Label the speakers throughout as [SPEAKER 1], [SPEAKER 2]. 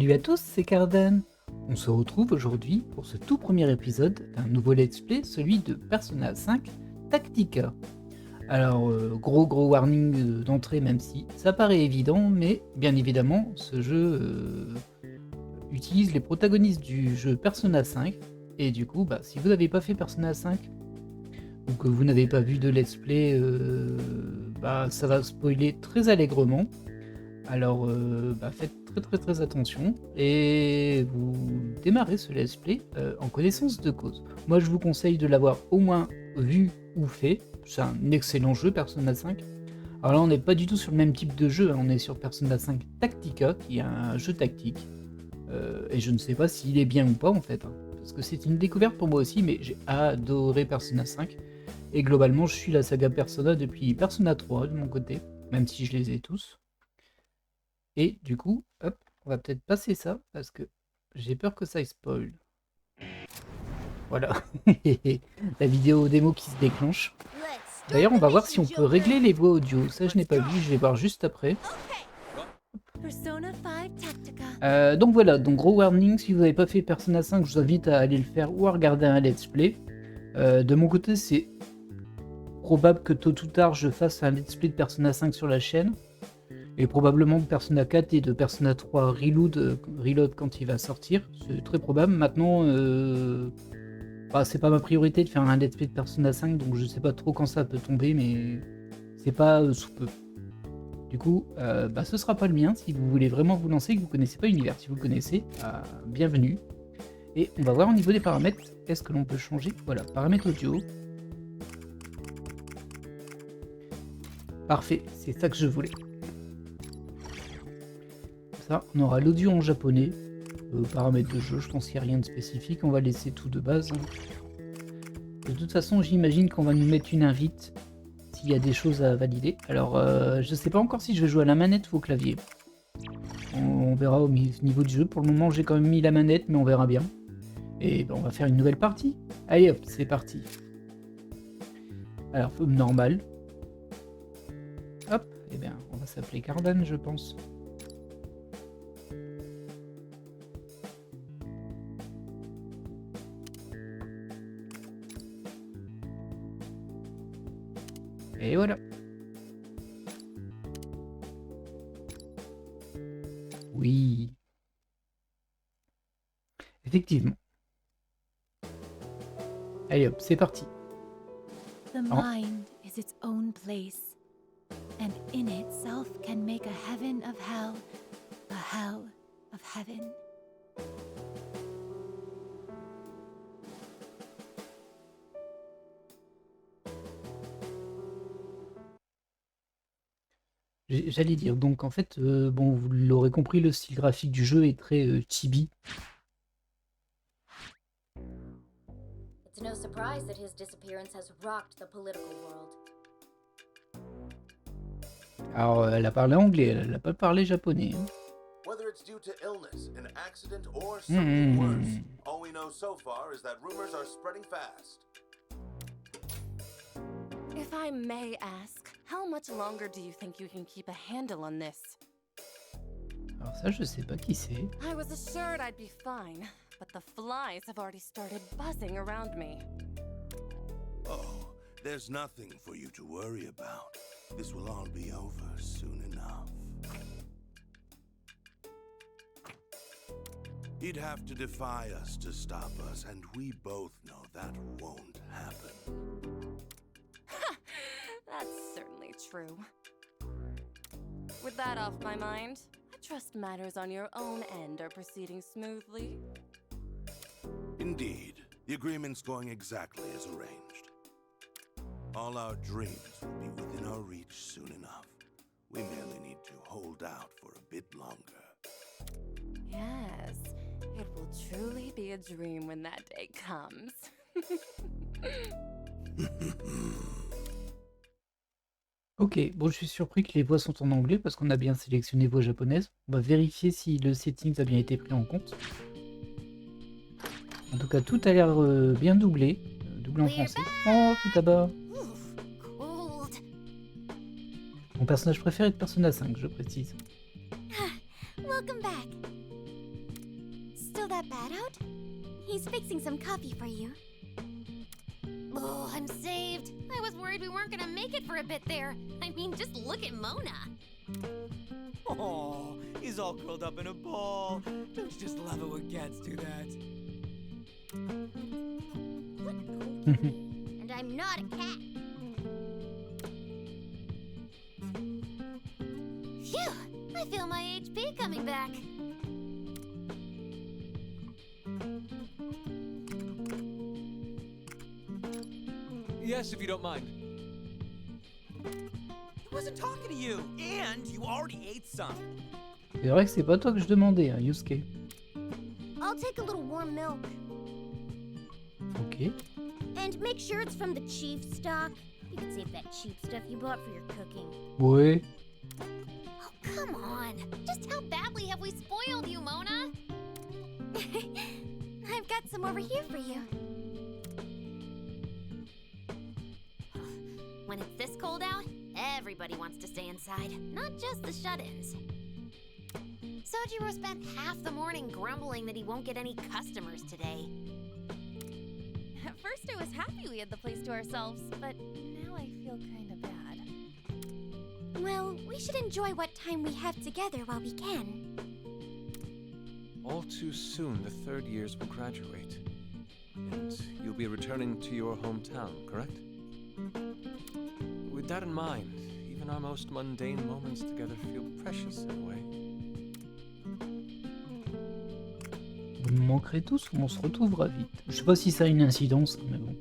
[SPEAKER 1] Salut à tous, c'est Cardan. On se retrouve aujourd'hui pour ce tout premier épisode d'un nouveau let's play, celui de Persona 5 Tactica. Alors, gros warning d'entrée, même si ça paraît évident, mais bien évidemment, ce jeu utilise les protagonistes du jeu Persona 5, et du coup, si vous n'avez pas fait Persona 5, ou que vous n'avez pas vu de let's play, ça va spoiler très allègrement. Alors, faites très attention et vous démarrez ce let's play en connaissance de cause. Moi, je vous conseille de l'avoir au moins vu ou fait. C'est un excellent jeu, Persona 5. Alors là, on n'est pas du tout sur le même type de jeu, hein. On est sur Persona 5 Tactica, qui est un jeu tactique. Et je ne sais pas s'il est bien ou pas, en fait, hein, parce que c'est une découverte pour moi aussi, mais j'ai adoré Persona 5. Et globalement, je suis la saga Persona depuis Persona 3 de mon côté, même si je les ai tous. Et du coup, hop, on va peut-être passer ça, parce que j'ai peur que ça spoil. Voilà, la vidéo démo qui se déclenche. D'ailleurs, on va voir si on peut régler les voix audio. Ça, je n'ai pas vu, je vais voir juste après. Donc voilà, donc gros warning, si vous n'avez pas fait Persona 5, je vous invite à aller le faire ou à regarder un let's play. De mon côté, c'est probable que tôt ou tard, je fasse un let's play de Persona 5 sur la chaîne. Et probablement de Persona 4 et de Persona 3 Reload quand il va sortir. C'est très probable. Maintenant, c'est pas ma priorité de faire un let's play de Persona 5, donc je sais pas trop quand ça peut tomber, mais c'est pas sous peu. Du coup, ce sera pas le mien. Si vous voulez vraiment vous lancer et que vous connaissez pas l'univers, si vous le connaissez, bienvenue. Et on va voir au niveau des paramètres, qu'est-ce que l'on peut changer. Voilà, paramètres audio. Parfait, c'est ça que je voulais. Ça, on aura l'audio en japonais. Paramètres de jeu, je pense qu'il n'y a rien de spécifique. On va laisser tout de base. De toute façon, j'imagine qu'on va nous mettre une invite s'il y a des choses à valider. Alors, je sais pas encore si je vais jouer à la manette ou au clavier. On verra au niveau du jeu. Pour le moment, j'ai quand même mis la manette, mais on verra bien. Et on va faire une nouvelle partie. Allez hop, c'est parti. Alors, normal. Hop, et bien, on va s'appeler Cardan, je pense. Et voilà. Oui. Effectivement. Allez hop, c'est parti.
[SPEAKER 2] The mind is its own place, and in itself can make a heaven of hell, a hell of heaven.
[SPEAKER 1] J'allais dire, donc en fait, vous l'aurez compris, le style graphique du jeu est très chibi.
[SPEAKER 3] It's no surprise that his disappearance has rocked the political world.
[SPEAKER 1] Alors, elle a parlé anglais, elle n'a pas parlé japonais. Hein.
[SPEAKER 4] Whether it's due to illness, an accident, or something worse, all we know so far is that rumors are spreading fast.
[SPEAKER 5] If I may ask, how much longer do you think you can keep a handle on this?
[SPEAKER 1] Alors ça, je sais pas qui c'est.
[SPEAKER 5] I was assured I'd be fine, but the flies have already started buzzing around me.
[SPEAKER 4] Oh, there's nothing for you to worry about. This will all be over soon enough. He'd have to defy us to stop us, and we both know that won't happen.
[SPEAKER 5] That's certainly true. With that off my mind, I trust matters on your own end are proceeding smoothly.
[SPEAKER 4] Indeed, the agreement's going exactly as arranged. All our dreams will be within our reach soon enough. We merely need to hold out for a bit longer.
[SPEAKER 5] Yes, it will truly be a dream when that day comes.
[SPEAKER 1] Ok, bon, je suis surpris que les voix sont en anglais parce qu'on a bien sélectionné voix japonaises. On va vérifier si le settings a bien été pris en compte. En tout cas, tout a l'air bien doublé. Doublé en français. Oh, tout à bas. Mon personnage préféré de Persona 5, je précise.
[SPEAKER 2] Welcome back.
[SPEAKER 6] that bad out? He's fixing some coffee for you. Oh, I'm saved. I was worried we weren't gonna make it for a bit there. I mean, just look at Mona.
[SPEAKER 7] Oh, he's all curled up in a ball. Don't you just love it when cats do that?
[SPEAKER 6] And I'm not a cat. Phew! I feel my HP coming back.
[SPEAKER 7] Yes, if you don't mind. He wasn't talking to you, and you already ate some.
[SPEAKER 1] C'est vrai que c'est pas toi que je demandais, hein, Yusuke.
[SPEAKER 6] I'll take a little warm milk.
[SPEAKER 1] Ok.
[SPEAKER 6] And make sure it's from the chief stock. You can save that cheap stuff you bought for your cooking.
[SPEAKER 1] Ouais.
[SPEAKER 6] Oh, come on. Just how badly have we spoiled you, Mona? I've got some over here for you. When it's this cold out, everybody wants to stay inside, not just the shut-ins. Sojiro spent half the morning grumbling that he won't get any customers today.
[SPEAKER 5] At first I was happy we had the place to ourselves, but now I feel kinda bad.
[SPEAKER 6] Well, we should enjoy what time we have together while we can.
[SPEAKER 8] All too soon, the third years will graduate. And you'll be returning to your hometown, correct? With that in mind, even our most mundane moments together feel precious in a way.
[SPEAKER 1] Vous me manquerez tous ou on se retrouvera vite. Je sais pas si ça a une incidence, mais bon.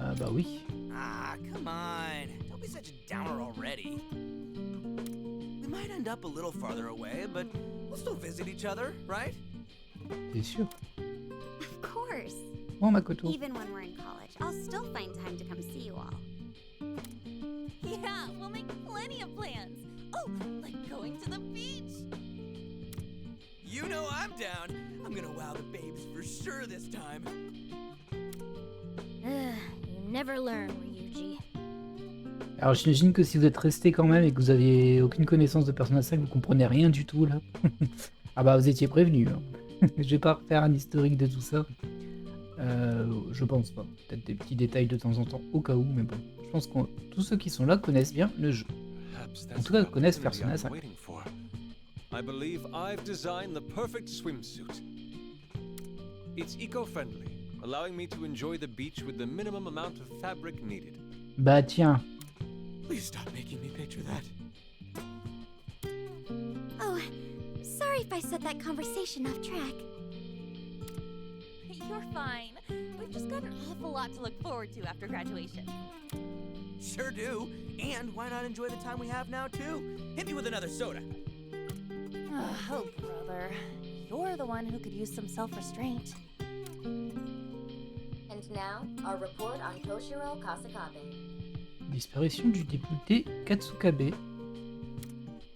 [SPEAKER 1] Ah bah oui.
[SPEAKER 7] Ah, come on. Don't be such a downer already. We might end up a little farther away, but we'll still visit each other, right?
[SPEAKER 1] T'es sûr?
[SPEAKER 6] Of course.
[SPEAKER 1] Oh Makoto.
[SPEAKER 6] Even when we're in college, I'll still find time to come see you all.
[SPEAKER 5] Yeah, we'll make plenty of plans. Oh, like going to the beach.
[SPEAKER 7] You know I'm down. I'm gonna wow the babes for sure this time.
[SPEAKER 6] You never learn, Ryuji.
[SPEAKER 1] Alors j'imagine que si vous êtes resté quand même et que vous aviez aucune connaissance de Persona 5, vous comprenez rien du tout là. Ah bah vous étiez prévenu. Hein. Je vais pas refaire un historique de tout ça. Je pense pas. Peut-être des petits détails de temps en temps au cas où, mais bon. Je pense que tous ceux qui sont là connaissent bien le jeu. En tout cas, connaissent Persona 5.
[SPEAKER 8] I believe I've designed the perfect swimsuit. It's eco-friendly, allowing me to enjoy the beach with the minimum amount of fabric needed.
[SPEAKER 1] Bah tiens.
[SPEAKER 7] Please stop making me picture that.
[SPEAKER 6] Oh, sorry if I set that conversation off track.
[SPEAKER 5] You're fine. We've just got an awful lot to look forward to after graduation.
[SPEAKER 7] Sure do. And why not enjoy the time we have now, too? Hit me with another soda.
[SPEAKER 5] Oh, brother. You're the one who could use some self-restraint.
[SPEAKER 3] And now, our report on Toshiro Kasakabe.
[SPEAKER 1] Disparition du député Katsukabe.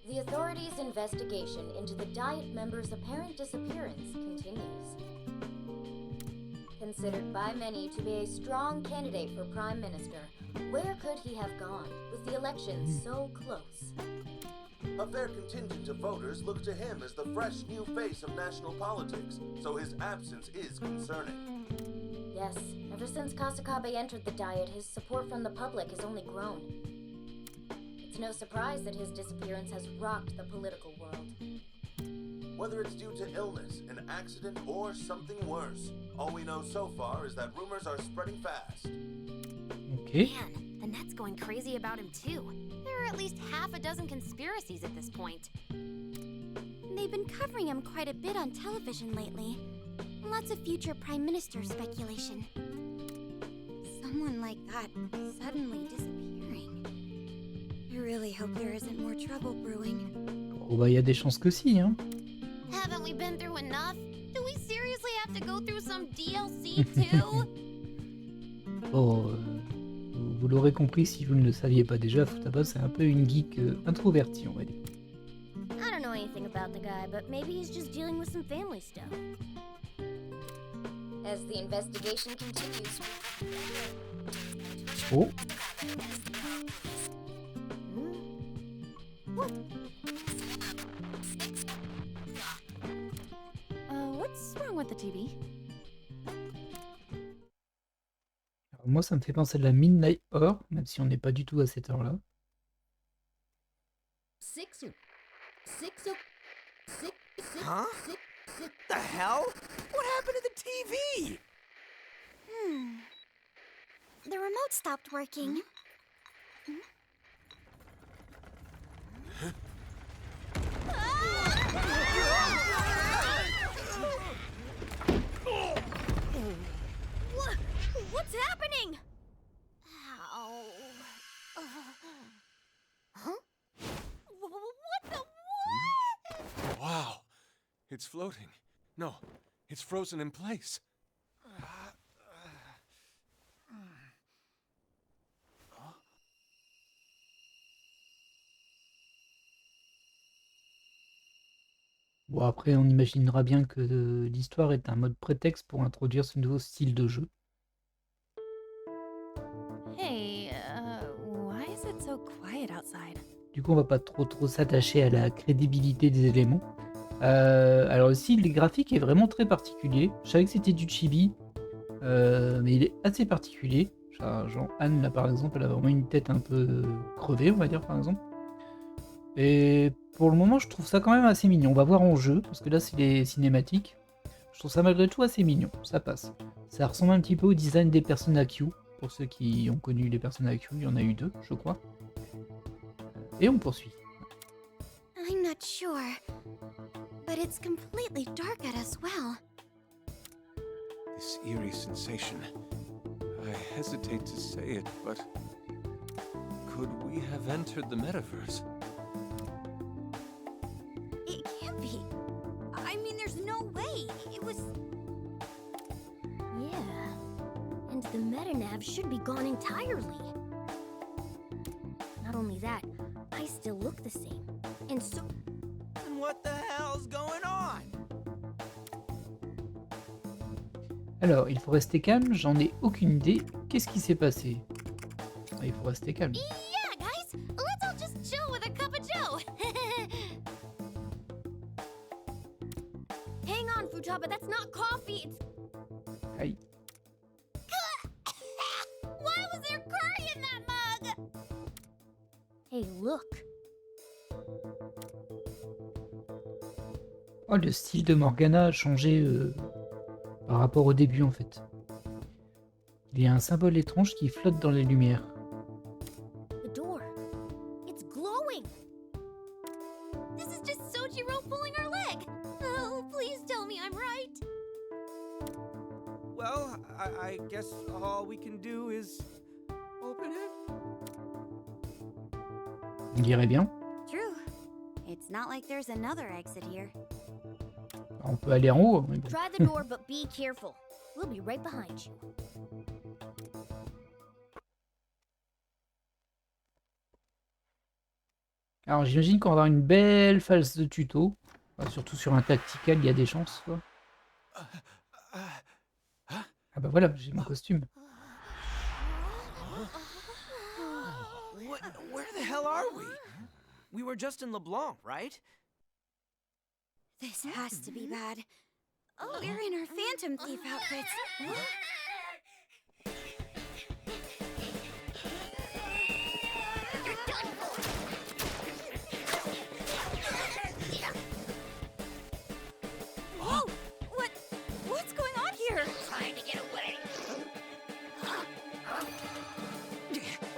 [SPEAKER 3] The authorities' investigation into the Diet member's apparent disappearance continues. Considered by many to be a strong candidate for Prime Minister, where could he have gone with the election so close?
[SPEAKER 4] A fair contingent of voters look to him as the fresh new face of national politics, so his absence is concerning.
[SPEAKER 3] Yes, ever since Kasakabe entered the Diet, his support from the public has only grown. It's no surprise that his disappearance has rocked the political world.
[SPEAKER 4] Whether it's due to illness, an accident, or something worse, all we know so far is that rumors are spreading fast.
[SPEAKER 1] Ok.
[SPEAKER 6] Man, the net's going crazy about him too. There are at least half a dozen conspiracies at this point. They've been covering him quite a bit on television lately. Lots of future prime minister speculation. Someone like that suddenly disappearing. I really hope there isn't more trouble brewing.
[SPEAKER 1] Oh bah y a des chances que si, hein.
[SPEAKER 6] Haven't we been through enough? Do we seriously have to go through some DLC too?
[SPEAKER 1] Bon, vous l'aurez compris si vous ne le saviez pas déjà, Futaba c'est un peu une geek introvertie, on va dire.
[SPEAKER 6] I don't know anything about the guy, but maybe he's just dealing with some family stuff.
[SPEAKER 3] As the investigation continues.
[SPEAKER 1] Oh,
[SPEAKER 6] What's wrong
[SPEAKER 2] the TV?
[SPEAKER 1] Alors, moi, ça me fait penser à la Midnight Hour, même si on n'est pas du tout à cette heure-là.
[SPEAKER 7] Huh? The hell? What happened to the TV?
[SPEAKER 6] The remote stopped working. What's happening? Ow. Huh? What the what?
[SPEAKER 8] Wow. It's floating. No, it's frozen in place.
[SPEAKER 1] Bon, après, on imaginera bien que l'histoire est un mode prétexte pour introduire ce nouveau style de jeu.
[SPEAKER 2] Hey, why is it so quiet outside?
[SPEAKER 1] Du coup, on va pas trop s'attacher à la crédibilité des éléments. Alors le style graphique est vraiment très particulier. Je savais que c'était du chibi, mais il est assez particulier. Genre Anne, là, par exemple, elle a vraiment une tête un peu crevée, on va dire, par exemple. Et pour le moment, je trouve ça quand même assez mignon. On va voir en jeu, parce que là, c'est les cinématiques. Je trouve ça malgré tout assez mignon, ça passe. Ça ressemble un petit peu au design des Persona Q. Pour ceux qui ont connu les Persona Q, il y en a eu 2, je crois. Et on poursuit.
[SPEAKER 6] I'm not sure, but it's completely dark out as well.
[SPEAKER 8] This eerie sensation. I hesitate to say it, but could we have entered the metaverse?
[SPEAKER 6] It can't be. I mean, there's no way. It was...
[SPEAKER 3] Yeah. And the metanav should be gone entirely. Not only that, I still look the same. And so...
[SPEAKER 7] And what the hell's going on?
[SPEAKER 1] Alors, il faut rester calme, j'en ai aucune idée. Qu'est-ce qui s'est passé? Ah, il faut rester calme.
[SPEAKER 6] Yeah, guys! Let's all just chill with a cup of joe! Hang on, Futaba, that's not coffee, it's...
[SPEAKER 1] Aïe.
[SPEAKER 6] Why was there curry in that mug?
[SPEAKER 3] Hey, look.
[SPEAKER 1] Oh, le style de Morgana a changé par rapport au début, en fait. Il y a un symbole étrange qui flotte dans les lumières.
[SPEAKER 3] The door. It's glowing.
[SPEAKER 6] This is just Soichiro pulling her leg! Oh, please tell me I'm right!
[SPEAKER 7] Well, I guess all we can do is open it.
[SPEAKER 1] On dirait bien.
[SPEAKER 6] True. It's not like there's another exit here.
[SPEAKER 1] On peut aller en haut. Mais bon.
[SPEAKER 3] Try the door, but be careful. We'll be right behind you.
[SPEAKER 1] Alors j'imagine qu'on va avoir une belle phase de tuto. Enfin, surtout sur un tactical, il y a des chances, quoi. Ah bah voilà, j'ai mon costume.
[SPEAKER 7] Where the hell are we? We were just in LeBlanc, right?
[SPEAKER 6] This has to be bad. Oh, we're in our Phantom Thief outfits. Whoa! What's going on here?
[SPEAKER 3] Trying to get away.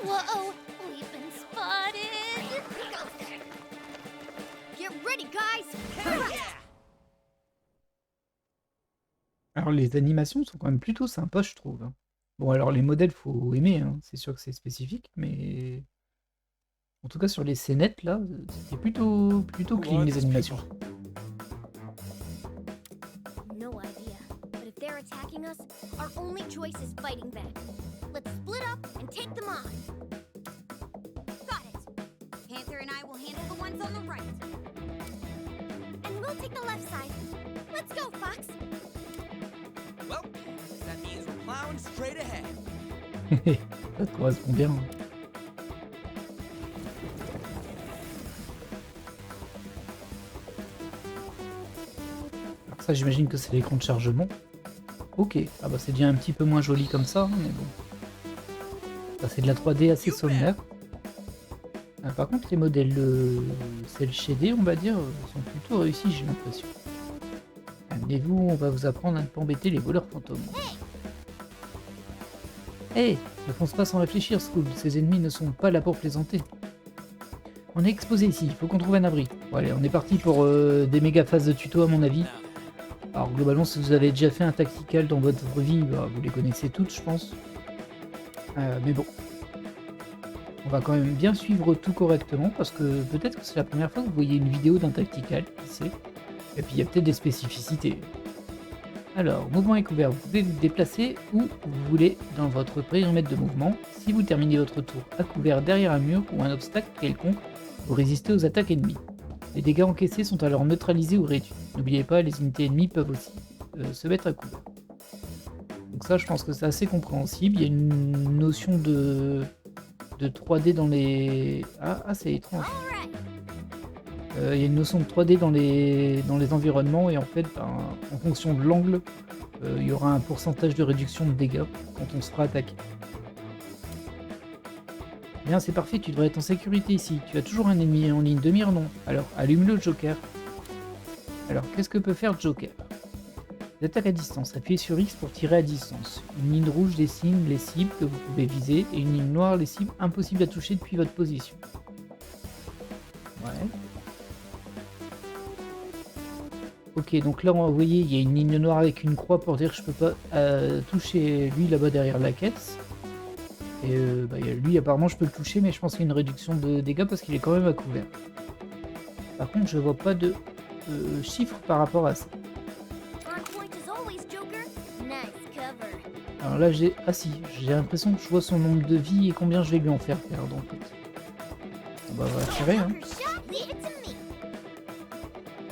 [SPEAKER 6] Whoa! We've been spotted!
[SPEAKER 3] Get ready, guys.
[SPEAKER 1] Alors les animations sont quand même plutôt sympas, je trouve. Bon, alors les modèles, faut aimer, hein. C'est sûr que c'est spécifique, mais... En tout cas, sur les scénettes, là, c'était plutôt clean, les animations.
[SPEAKER 3] No idea. But if they're attacking us, our only choice is fighting back. Let's split up and take them on.
[SPEAKER 6] Got it. Panther and I will handle the ones on the right. And we'll take the left side. Let's go, Fox.
[SPEAKER 7] Well, that means we're plowing straight ahead.
[SPEAKER 1] Ça te correspond bien. Alors Ça, j'imagine que c'est l'écran de chargement. Ok, ah bah c'est déjà un petit peu moins joli comme ça, mais bon. Ça, c'est de la 3D assez sommaire. Par contre, les modèles cel shaded, on va dire, sont plutôt réussis, j'ai l'impression. Amenez-vous, on va vous apprendre à ne pas embêter les voleurs fantômes. Hey, ne fonce pas sans réfléchir, Skull. Ces ennemis ne sont pas là pour plaisanter. On est exposé ici, il faut qu'on trouve un abri. Bon, allez, on est parti pour des méga phases de tuto à mon avis. Alors globalement, si vous avez déjà fait un tactical dans votre vie, bah, vous les connaissez toutes, je pense. Mais bon. On va quand même bien suivre tout correctement, parce que peut-être que c'est la première fois que vous voyez une vidéo d'un tactical, qui sait. Et puis il y a peut-être des spécificités. Alors, mouvement est couvert, vous pouvez vous déplacer où vous voulez dans votre périmètre de mouvement. Si vous terminez votre tour à couvert derrière un mur ou un obstacle quelconque, vous résistez aux attaques ennemies. Les dégâts encaissés sont alors neutralisés ou réduits. N'oubliez pas, les unités ennemies peuvent aussi se mettre à couvert. Donc ça, je pense que c'est assez compréhensible. Il y a une notion de 3D dans les... Ah, c'est étrange. Il y a une notion de 3D dans les environnements et en fait, en fonction de l'angle, il y aura un pourcentage de réduction de dégâts quand on se fera attaquer. Bien, c'est parfait, tu devrais être en sécurité ici. Tu as toujours un ennemi en ligne de mire, non? Alors, allume le Joker. Alors, qu'est-ce que peut faire Joker? L'attaque à distance. Appuyez sur X pour tirer à distance. Une ligne rouge dessine les cibles que vous pouvez viser et une ligne noire les cibles impossibles à toucher depuis votre position. Ouais. Ok, donc là, vous voyez, il y a une ligne noire avec une croix pour dire que je peux pas toucher lui là-bas derrière la caisse. Et lui, apparemment, je peux le toucher, mais je pense qu'il y a une réduction de dégâts parce qu'il est quand même à couvert. Par contre, je vois pas de chiffres par rapport à ça. Alors là, j'ai l'impression que je vois son nombre de vie et combien je vais lui en faire perdre en fait. On va tirer, hein.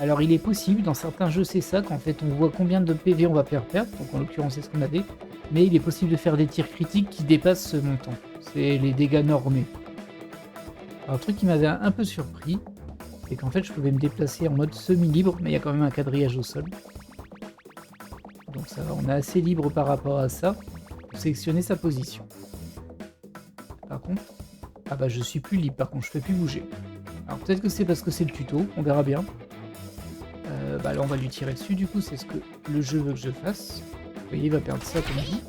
[SPEAKER 1] Alors il est possible, dans certains jeux c'est ça, qu'en fait on voit combien de PV on va faire perdre, donc en l'occurrence c'est ce qu'on avait, mais il est possible de faire des tirs critiques qui dépassent ce montant. C'est les dégâts normés. Alors le truc qui m'avait un peu surpris, c'est qu'en fait je pouvais me déplacer en mode semi-libre, mais il y a quand même un quadrillage au sol. Donc ça va, on est assez libre par rapport à ça, pour sélectionner sa position. Par contre, ah bah je suis plus libre, par contre je peux plus bouger. Alors peut-être que c'est parce que c'est le tuto, on verra bien. Là on va lui tirer dessus, du coup c'est ce que le jeu veut que je fasse. Vous voyez, il va perdre ça comme dit.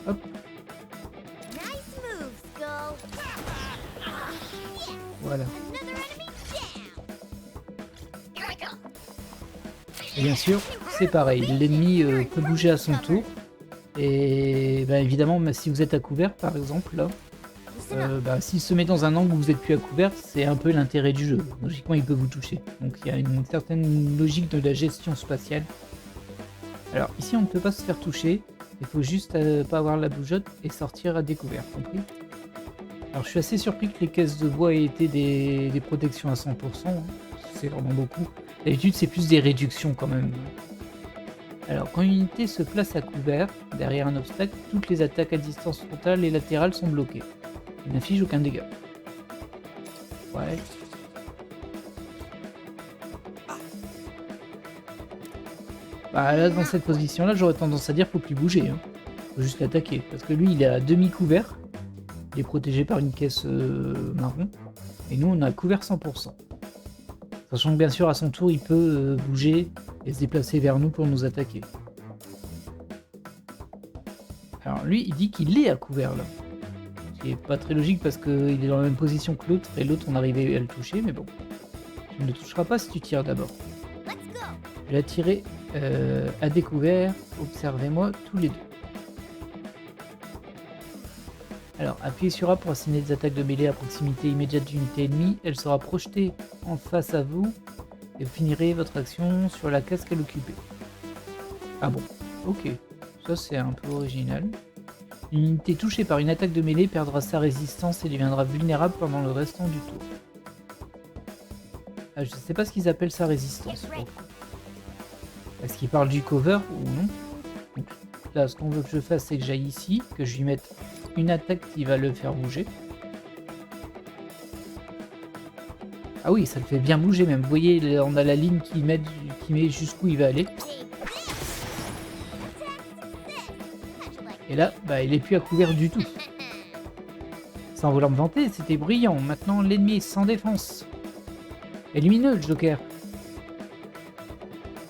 [SPEAKER 1] Hop. Voilà. Et bien sûr, c'est pareil, l'ennemi peut bouger à son tour. Et évidemment, si vous êtes à couvert par exemple, là, s'il se met dans un angle où vous n'êtes plus à couvert, c'est un peu l'intérêt du jeu. Logiquement, il peut vous toucher. Donc il y a une certaine logique de la gestion spatiale. Alors ici, on ne peut pas se faire toucher. Il faut juste pas avoir la bougeotte et sortir à découvert, compris? Alors je suis assez surpris que les caisses de bois aient été des protections à 100%. Hein. C'est vraiment beaucoup. D'habitude, c'est plus des réductions quand même. Alors, quand une unité se place à couvert, derrière un obstacle, toutes les attaques à distance frontale et latérale sont bloquées. Il n'affiche aucun dégât. Ouais. Là, dans cette position-là, j'aurais tendance à dire qu'il faut plus bouger. Hein. Faut juste l'attaquer. Parce que lui, il est à demi-couvert. Il est protégé par une caisse marron. Et nous, on a couvert 100%. Sachant que bien sûr, à son tour, il peut bouger et se déplacer vers nous pour nous attaquer. Alors lui, il dit qu'il est à couvert là. Ce qui est pas très logique parce qu'il est dans la même position que l'autre et l'autre on arrivait à le toucher, mais bon. Tu ne le toucheras pas si tu tires d'abord. Je vais tirer à découvert. Observez-moi tous les deux. Alors, appuyez sur A pour assigner des attaques de mêlée à proximité immédiate d'une unité ennemie. Elle sera projetée en face à vous et vous finirez votre action sur la case qu'elle occupait. Ah bon, ok. Ça c'est un peu original. Une unité touchée par une attaque de mêlée perdra sa résistance et deviendra vulnérable pendant le restant du tour. Je sais pas ce qu'ils appellent sa résistance. Est-ce qu'ils parlent du cover ou non? Donc, là, ce qu'on veut que je fasse, c'est que j'aille ici, que je lui mette une attaque qui va le faire bouger. Ah oui, ça le fait bien bouger même. Vous voyez, là, on a la ligne qui met jusqu'où il va aller. Et là, bah, il est plus à couvert du tout. Sans vouloir me vanter, c'était brillant. Maintenant, l'ennemi est sans défense. Et lumineux, le Joker.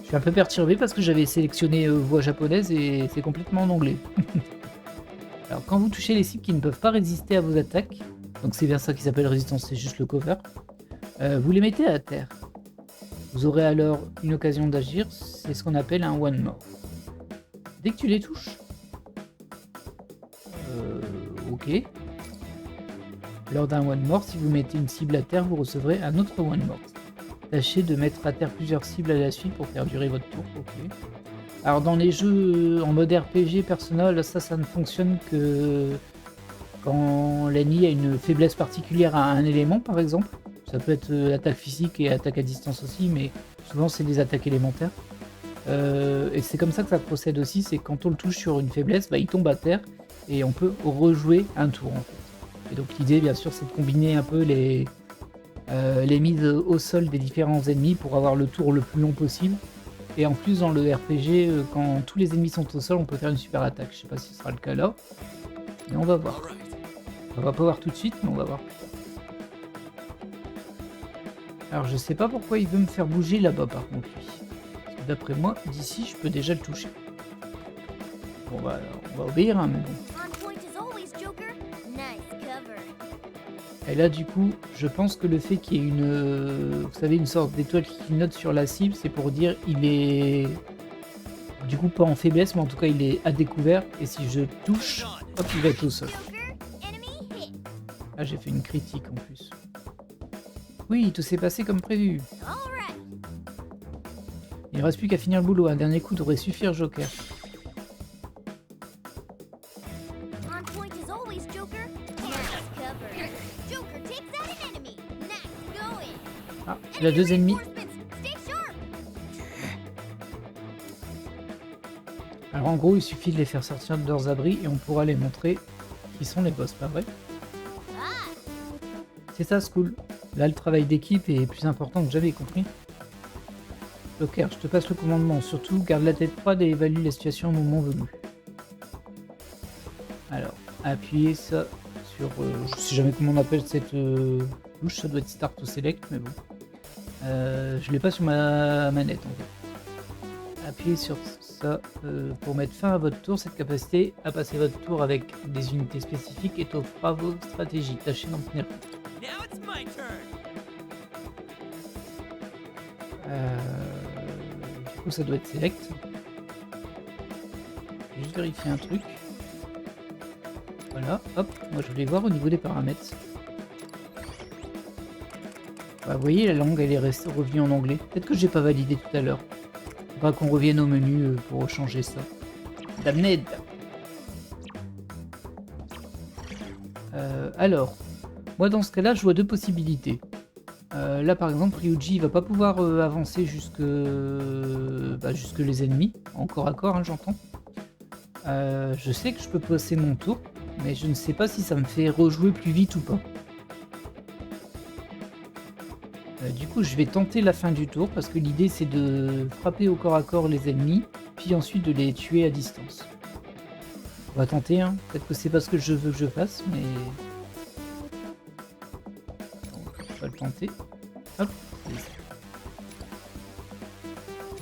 [SPEAKER 1] Je suis un peu perturbé parce que j'avais sélectionné voix japonaise et c'est complètement en anglais. Alors, quand vous touchez les cibles qui ne peuvent pas résister à vos attaques, donc c'est bien ça qui s'appelle résistance, c'est juste le cover, vous les mettez à terre. Vous aurez alors une occasion d'agir, c'est ce qu'on appelle un one more. Dès que tu les touches, ok. Lors d'un one more, si vous mettez une cible à terre, vous recevrez un autre one more. Tâchez de mettre à terre plusieurs cibles à la suite pour faire durer votre tour, ok. Alors dans les jeux en mode RPG personnel, ça ne fonctionne que quand l'ennemi a une faiblesse particulière à un élément par exemple. Ça peut être attaque physique et attaque à distance aussi, mais souvent c'est des attaques élémentaires. Et c'est comme ça que ça procède aussi, c'est quand on le touche sur une faiblesse, bah, il tombe à terre et on peut rejouer un tour en fait. Et donc l'idée bien sûr c'est de combiner un peu les mises au sol des différents ennemis pour avoir le tour le plus long possible. Et en plus dans le RPG, quand tous les ennemis sont au sol, on peut faire une super attaque. Je sais pas si ce sera le cas là, mais on va voir. On va pas voir tout de suite, mais on va voir. Alors je sais pas pourquoi il veut me faire bouger là-bas par contre lui. Parce que d'après moi, d'ici je peux déjà le toucher. Bon bah on va obéir hein, mais bon. Et là du coup, je pense que le fait qu'il y ait une, vous savez, une sorte d'étoile qui clignote sur la cible, c'est pour dire il est du coup pas en faiblesse, mais en tout cas il est à découvert. Et si je touche, hop, il va être au sol. Ah, j'ai fait une critique en plus. Oui, tout s'est passé comme prévu. Il ne reste plus qu'à finir le boulot. Un dernier coup devrait suffire, Joker. Ah, il a deux ennemis. Alors en gros, il suffit de les faire sortir de leurs abris et on pourra les montrer qui sont les boss, pas vrai? C'est ça, Skull. Là, le travail d'équipe est plus important que j'avais compris. Joker, je te passe le commandement. Surtout, garde la tête froide et évalue la situation au moment venu. Alors, appuyez ça sur... je sais jamais comment on appelle cette touche. Ça doit être Start ou Select, mais bon. Je l'ai pas sur ma manette, en fait. Appuyez sur ça pour mettre fin à votre tour. Cette capacité à passer votre tour avec des unités spécifiques étoffera vos stratégies. Tâchez d'en tenir compte. Du coup ça doit être select. Je vais juste vérifier un truc. Voilà, hop, moi je voulais voir au niveau des paramètres. Bah, vous voyez la langue elle est revenue en anglais. Peut-être que j'ai pas validé tout à l'heure. Faudra qu'on revienne au menu pour changer ça. Damned. Alors, moi dans ce cas-là, je vois deux possibilités. Là par exemple, Ryuji va pas pouvoir avancer jusque les ennemis, en corps à corps, hein, j'entends. Je sais que je peux passer mon tour, mais je ne sais pas si ça me fait rejouer plus vite ou pas. Du coup, je vais tenter la fin du tour, parce que l'idée c'est de frapper au corps à corps les ennemis, puis ensuite de les tuer à distance. On va tenter, hein. Peut-être que c'est pas ce que je veux que je fasse, mais... On va le tenter. Hop.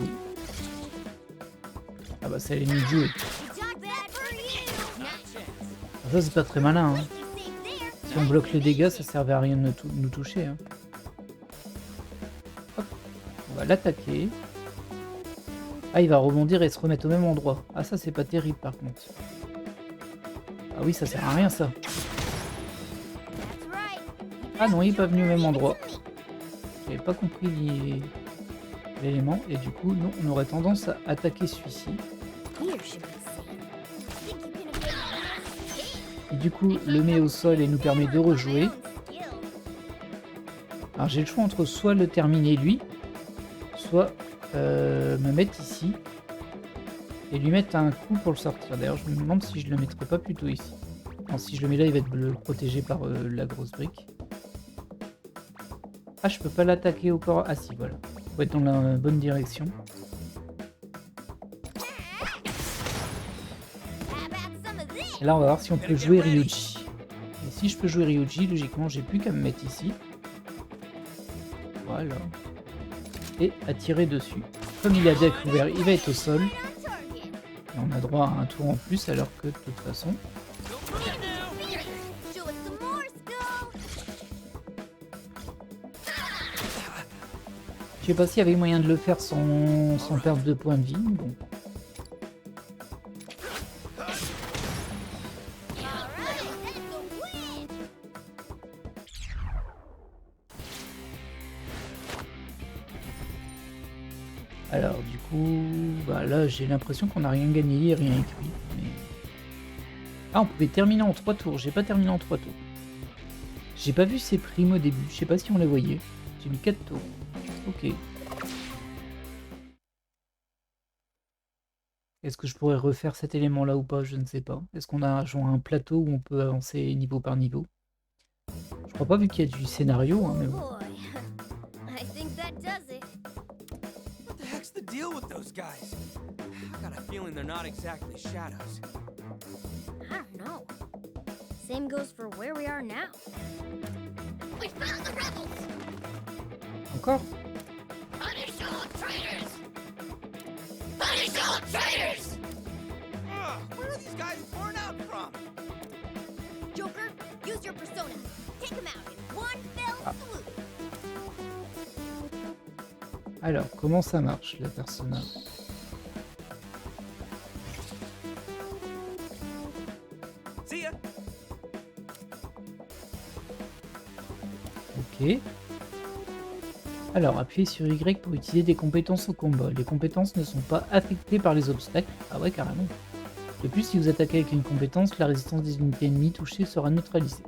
[SPEAKER 1] Oui. Ah bah ça allait nous jouer. Ça c'est pas très malin. Hein. Si on bloque les dégâts, ça servait à rien de nous toucher. Hein. Hop. On va l'attaquer. Ah, il va rebondir et se remettre au même endroit. Ah ça c'est pas terrible par contre. Ah oui, ça sert à rien ça. Ah non, il est pas venu au même endroit. J'avais pas compris l'élément et du coup, non, on aurait tendance à attaquer celui-ci. Et du coup, le met au sol et nous permet de rejouer. Alors j'ai le choix entre soit le terminer lui, soit me mettre ici et lui mettre un coup pour le sortir. D'ailleurs, je me demande si je le mettrais pas plutôt ici. Non, si je le mets là, il va être protégé par la grosse brique. Ah, je peux pas l'attaquer au corps. Ah si, voilà. Faut être dans la bonne direction. Et là, on va voir si on peut jouer Ryuji. Et si je peux jouer Ryuji, logiquement, j'ai plus qu'à me mettre ici. Voilà. Et à tirer dessus. Comme il a découvert, il va être au sol. Et on a droit à un tour en plus, alors que de toute façon... Je sais pas s'il y avait moyen de le faire sans perdre de points de vie. Bon. Alors du coup, bah là j'ai l'impression qu'on n'a rien gagné, rien écrit. Mais... Ah, on pouvait terminer en 3 tours, j'ai pas terminé en 3 tours. J'ai pas vu ces primes au début, je sais pas si on les voyait. J'ai mis 4 tours. Ok. Est-ce que je pourrais refaire cet élément là ou pas? Je ne sais pas. Est-ce qu'on a genre un plateau où on peut avancer niveau par niveau? Je crois pas vu qu'il y a du scénario, hein, mais bon.
[SPEAKER 7] What's the deal with those guys? I got a feeling they're not exactly shadows.
[SPEAKER 3] I don't know. Same goes for where we are now. We found the rebels!
[SPEAKER 1] Encore?
[SPEAKER 3] Punish all traitors! Punish all traitors!
[SPEAKER 7] Where are these guys pouring out from?
[SPEAKER 6] Joker, use your persona. Take him out in one fell swoop.
[SPEAKER 1] Alors, comment ça marche, la persona?
[SPEAKER 7] See ya.
[SPEAKER 1] Ok. Alors, appuyez sur Y pour utiliser des compétences au combat. Les compétences ne sont pas affectées par les obstacles. Ah ouais, carrément. De plus, si vous attaquez avec une compétence, la résistance des unités ennemies touchées sera neutralisée.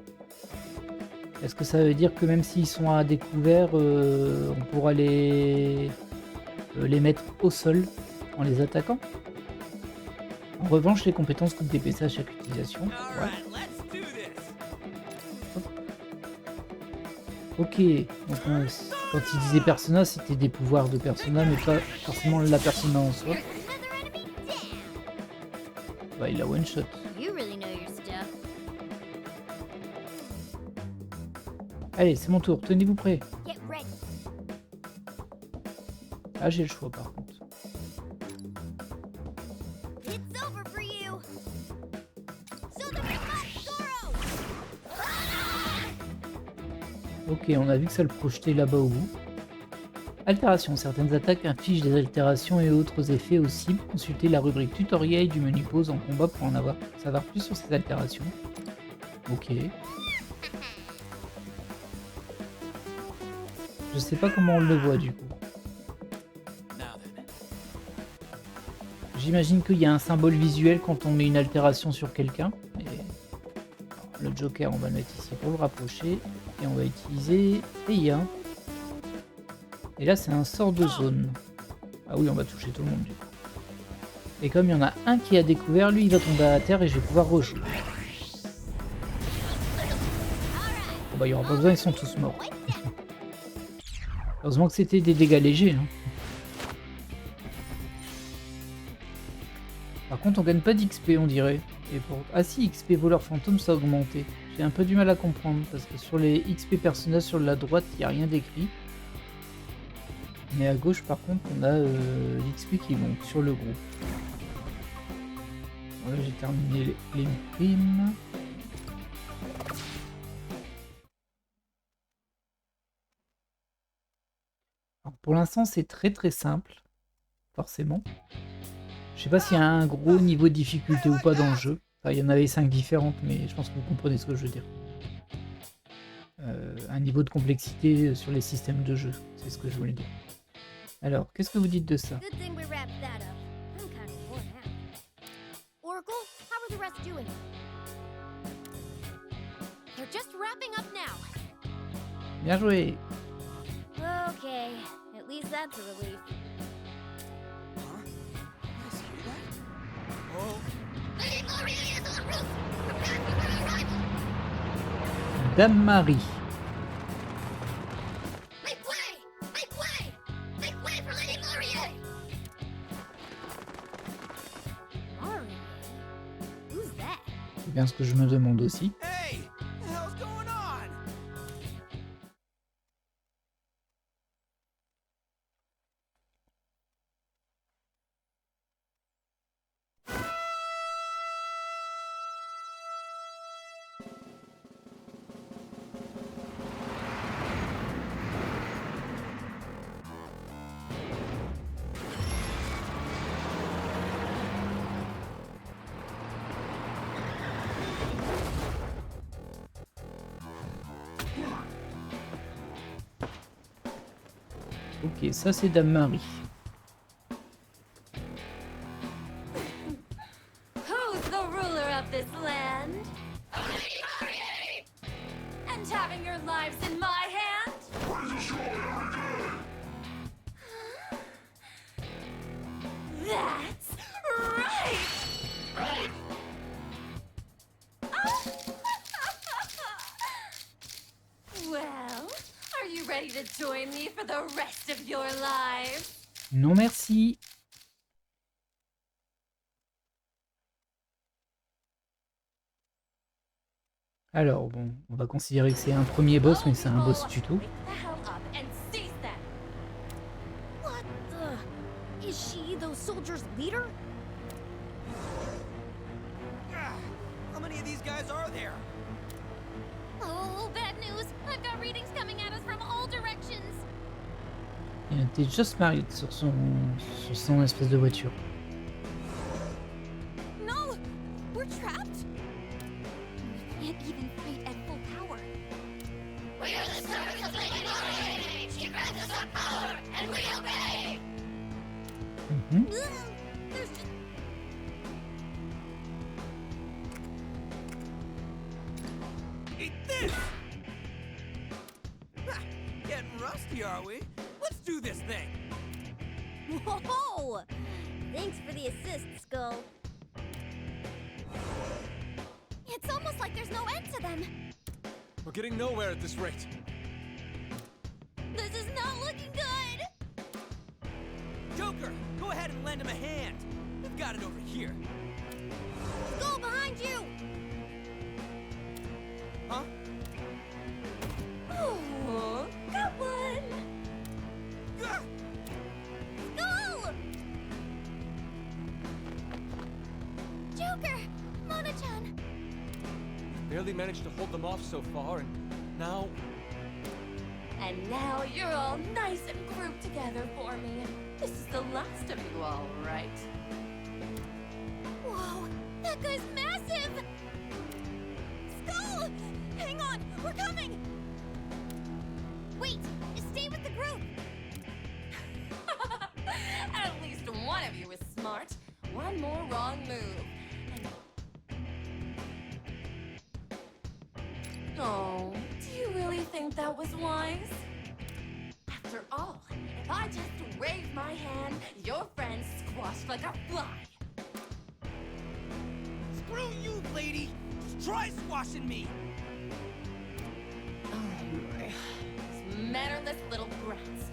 [SPEAKER 1] Est-ce que ça veut dire que même s'ils sont à découvert, on pourra les mettre au sol en les attaquant? En revanche, les compétences coûtent des PC à chaque utilisation. Ouais. Ok, donc quand il disait persona, c'était des pouvoirs de persona, mais pas forcément la persona en soi. Bah, il a one shot. Allez, c'est mon tour, tenez-vous prêts. Ah, j'ai le choix par contre. Ok, on a vu que ça le projetait là-bas au bout. Altération. Certaines attaques infligent des altérations et autres effets aux cibles. Consultez la rubrique tutoriel du menu pause en combat pour en savoir plus sur ces altérations. Ok. Je sais pas comment on le voit du coup. J'imagine qu'il y a un symbole visuel quand on met une altération sur quelqu'un. Mais... le Joker, on va le mettre ici pour le rapprocher. Et on va utiliser Eia. Et là, c'est un sort de zone. Ah oui, on va toucher tout le monde du coup. Et comme il y en a un qui a découvert, lui, il va tomber à terre et je vais pouvoir rejouer. Bon bah, il n'y aura pas besoin, ils sont tous morts. Heureusement que c'était des dégâts légers. Hein. Par contre, on gagne pas d'XP, on dirait. Et pour... Ah si, XP voleur fantôme, ça a augmenté. J'ai un peu du mal à comprendre, parce que sur les XP personnages sur la droite, il n'y a rien d'écrit. Mais à gauche, par contre, on a l'XP qui monte sur le groupe. Voilà, j'ai terminé les primes. Alors, pour l'instant, c'est très simple, forcément. Je sais pas s'il y a un gros niveau de difficulté ou pas dans le jeu. Enfin, il y en avait 5 différentes, mais je pense que vous comprenez ce que je veux dire. Un niveau de complexité sur les systèmes de jeu, c'est ce que je voulais dire. Alors, qu'est-ce que vous dites de ça?
[SPEAKER 6] Oracle, how are the rest doing? They're just wrapping up now.
[SPEAKER 1] Bien joué.
[SPEAKER 3] Okay, at least that's a relief.
[SPEAKER 7] Huh? You guys hear that? Oh.
[SPEAKER 1] Dame Marie. bien ce que je me demande aussi.
[SPEAKER 7] Hey! What the hell's going on?
[SPEAKER 1] Ok, ça c'est Dame Marie.
[SPEAKER 5] Who's the ruler of this land? And having your lives in my hand? That's right! Well, are you ready to join me for the rest of your lives?
[SPEAKER 1] Non merci. Alors bon, on va considérer que c'est un premier boss, mais c'est un boss tuto.
[SPEAKER 5] Wake the hell up and seize them!
[SPEAKER 6] What the? Is she those soldiers' leader?
[SPEAKER 7] How many of these guys are there?
[SPEAKER 6] Oh, bad news. I've got readings coming at us from all directions.
[SPEAKER 1] Il était juste marié sur son espèce de voiture.
[SPEAKER 6] No! We're trapped? We can't even fight at full power. We are the servants of Lady Marley! She grants us our power, and we obey!
[SPEAKER 1] Mhm.
[SPEAKER 6] There's just...
[SPEAKER 7] Eat this! Ha, getting rusty, are we? Let's do this thing!
[SPEAKER 6] Whoa! Thanks for the assist, Skull. It's almost like there's no end to them.
[SPEAKER 8] We're getting nowhere at this rate.
[SPEAKER 6] This is not looking good.
[SPEAKER 7] Joker, go ahead and lend him a hand. We've got it over here.
[SPEAKER 6] Skull behind you!
[SPEAKER 7] Huh?
[SPEAKER 5] Oh, got one!
[SPEAKER 7] Gah!
[SPEAKER 6] Skull! Joker! Mona-chan!
[SPEAKER 8] Barely managed to hold them off so far, and now
[SPEAKER 5] And now you're all nice and grouped together for me. This is the last of you all, right?
[SPEAKER 6] Whoa! That guy's massive! Skull! Hang on! We're coming! Wait! Stay with the group!
[SPEAKER 5] At least one of you is smart. One more wrong move. Oh, do you really think that was wise? After all, if I just wave my hand, your friend's squashed like a fly.
[SPEAKER 7] Screw you, lady! Just try squashing me!
[SPEAKER 5] Oh, these mannerless little brats.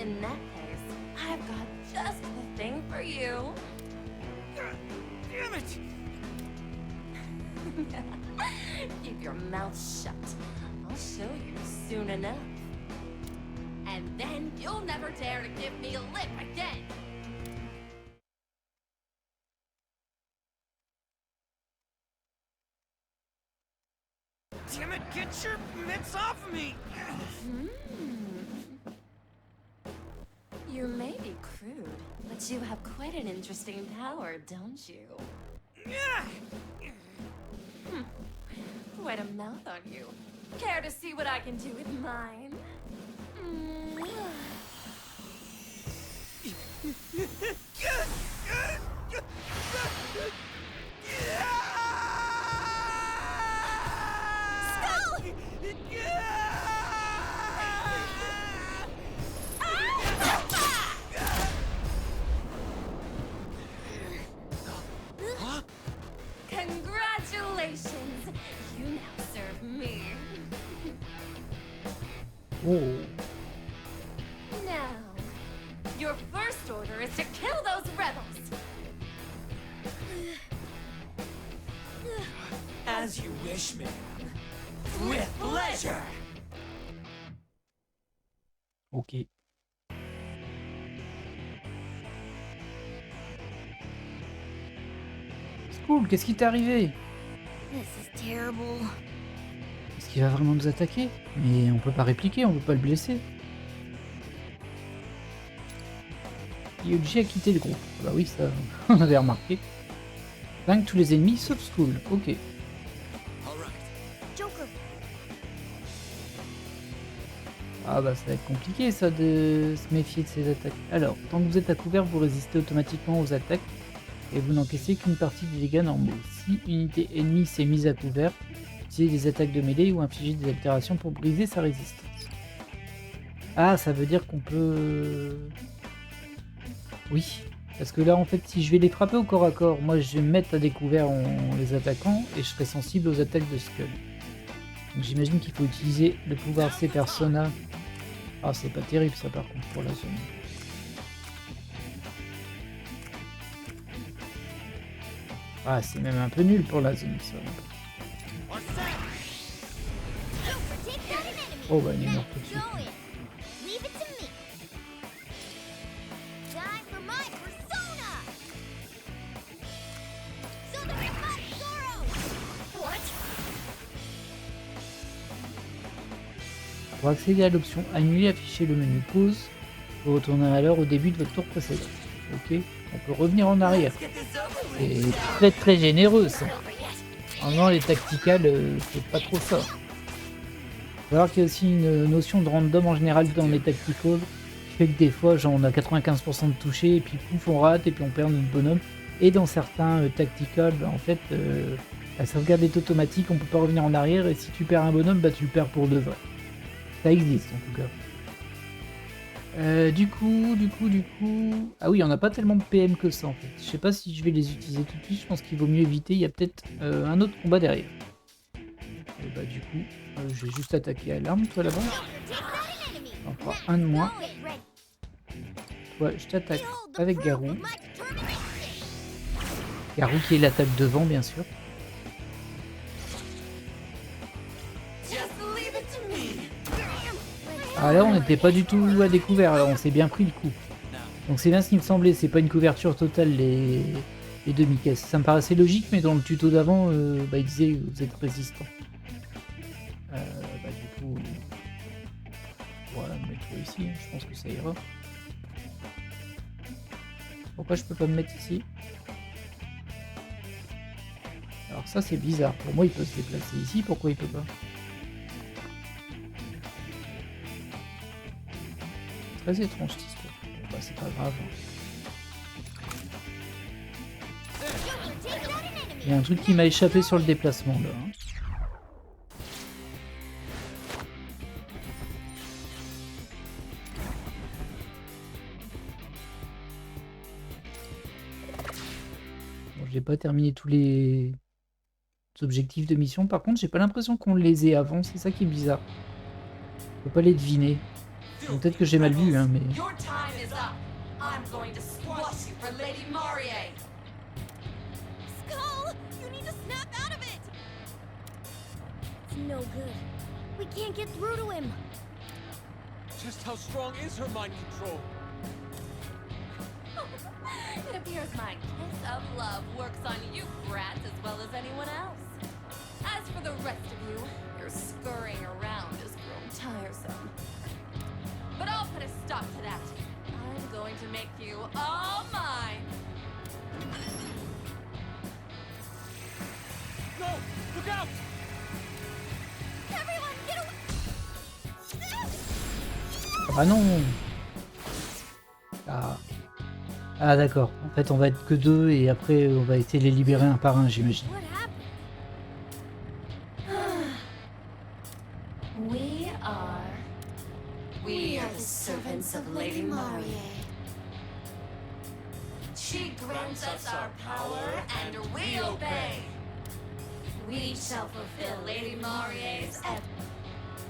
[SPEAKER 5] In that case, I've got just the thing for you.
[SPEAKER 7] Gah, damn it!
[SPEAKER 5] Keep your mouth shut. I'll show you soon enough. And then you'll never dare to give me a lip again.
[SPEAKER 7] Damn it, get your mitts off of me!
[SPEAKER 5] You may be crude, but you have quite an interesting power, don't you?
[SPEAKER 7] Yeah.
[SPEAKER 5] Quite a mouth on you. Care to see what I can do with mine? Congratulations! You now serve me.
[SPEAKER 1] Oh.
[SPEAKER 5] Now, your first order is to kill those rebels.
[SPEAKER 7] As you wish, ma'am. With pleasure.
[SPEAKER 1] Ok. Cool, qu'est-ce qui t'est arrivé?
[SPEAKER 6] This is terrible.
[SPEAKER 1] Est-ce qu'il va vraiment nous attaquer? Mais on peut pas répliquer, on peut pas le blesser. Yuji a quitté le groupe. Bah oui, ça, on avait remarqué. Vainque tous les ennemis sauf Skull. Ok.
[SPEAKER 6] Joker.
[SPEAKER 1] Ah bah ça va être compliqué ça de se méfier de ces attaques. Alors, tant que vous êtes à couvert, vous résistez automatiquement aux attaques et vous n'encaissez qu'une partie des dégâts normaux. Si une unité ennemie s'est mise à couvert, utilisez des attaques de mêlée ou infligez des altérations pour briser sa résistance. Ah, ça veut dire qu'on peut... Oui, parce que là en fait si je vais les frapper au corps à corps, moi je vais me mettre à découvert en les attaquant et je serai sensible aux attaques de Skull. Donc j'imagine qu'il faut utiliser le pouvoir de ces personas. Ah c'est pas terrible ça par contre pour la zone. Ah c'est même un peu nul pour la zone ça. Oh bah il est mort tout de suite. Pour accéder à l'option annuler, afficher le menu pause, vous retournez alors au début de votre tour précédent. Ok, on peut revenir en arrière. C'est très généreux ça. Normalement les tacticales, c'est pas trop ça. Faut savoir qu'il y a aussi une notion de random en général dans les tacticals, qui fait que des fois genre on a 95% de toucher et puis pouf on rate et puis on perd notre bonhomme. Et dans certains tacticals, bah, en fait la sauvegarde est automatique, on peut pas revenir en arrière et si tu perds un bonhomme, bah tu le perds pour de vrai. Ça existe en tout cas. Du coup... Ah oui, on n'a pas tellement de PM que ça en fait. Je sais pas si je vais les utiliser tout de suite, je pense qu'il vaut mieux éviter, il y a peut-être un autre combat derrière. Et bah du coup, je vais juste attaquer à l'arme, toi là-bas. On fera un de moins. Ouais, je t'attaque avec Garou. Garou qui est l'attaque devant bien sûr. Ah là on n'était pas du tout à découvert, alors on s'est bien pris le coup. Donc c'est bien ce qui me semblait, c'est pas une couverture totale les demi-caisses. Ça me paraissait logique mais dans le tuto d'avant, bah, il disait vous êtes résistant. Bah du coup, voilà, mets-toi ici, je pense que ça ira. Pourquoi je peux pas me mettre ici? Alors ça c'est bizarre, pour moi il peut se déplacer ici, pourquoi il peut pas? Très étrange cette histoire. Bon, bah c'est pas grave. Il y a un truc qui m'a échappé sur le déplacement là. Bon, j'ai pas terminé tous les objectifs de mission. Par contre, j'ai pas l'impression qu'on les ait avant. C'est ça qui est bizarre. Je peux pas les deviner. Peut-être que j'ai mal vu, hein, mais...
[SPEAKER 6] Skull, you need to snap out of it. It's no good. We can't get through to him.
[SPEAKER 8] Just how strong is her mind control?
[SPEAKER 5] It appears my kiss of love works on you brats as well as anyone else. As for the rest of you, your scurrying around has grown tiresome. But I'll put a stop to that. I'm going to make you all mine.
[SPEAKER 8] No! Look out!
[SPEAKER 6] Everyone, get away!
[SPEAKER 1] Ah non! Ah d'accord. En fait, on va être que deux et après, on va essayer de les libérer un par un, j'imagine.
[SPEAKER 6] What happened?
[SPEAKER 5] We are the servants of Lady Marie. She grants us our power and we obey. We shall fulfill Lady Marie's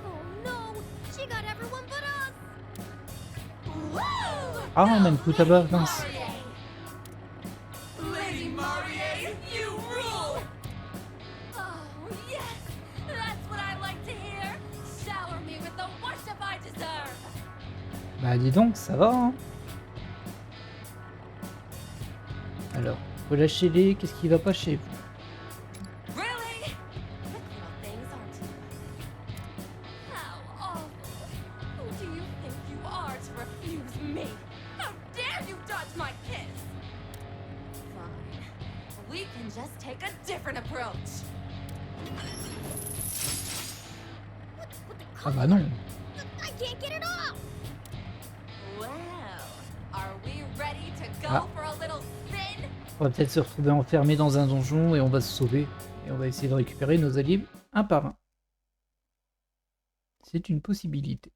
[SPEAKER 6] Oh no! She got everyone but us!
[SPEAKER 1] Ah, même coup tabac, mince.
[SPEAKER 5] Lady Marie, you rule! Oh,
[SPEAKER 1] Bah dis donc, ça va, hein. Alors, relâchez-les, qu'est-ce qui va pas chez vous?
[SPEAKER 5] Really? Quick little things, aren't you? How awful. Who do you think you are to refuse me? How dare you dodge my kiss? Fine. We can just take a different approach.
[SPEAKER 1] Ah bah non.
[SPEAKER 6] I can't get it off!
[SPEAKER 5] Well, are we ready to go
[SPEAKER 1] Ah.
[SPEAKER 5] for a little spin?
[SPEAKER 1] On va peut-être se retrouver enfermé dans un donjon et on va se sauver. Et on va essayer de récupérer nos alliés un par un. C'est une possibilité.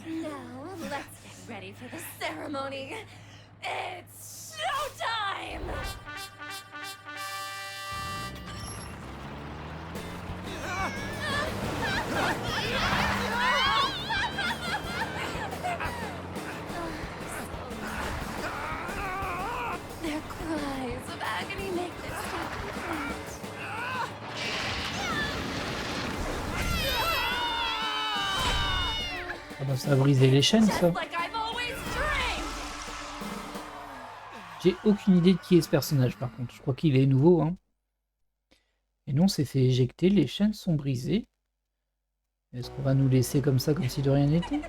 [SPEAKER 5] Now, let's get ready for the ceremony. It's showtime! Their cries of agony make this so complete.
[SPEAKER 1] Ah bah ça a brisé les chaînes ça.
[SPEAKER 5] Just like I've always dreamed!
[SPEAKER 1] J'ai aucune idée de qui est ce personnage par contre. Je crois qu'il est nouveau, hein. Et non, c'est fait éjecter, les chaînes sont brisées. Est-ce qu'on va nous laisser comme ça, comme si de rien n'était?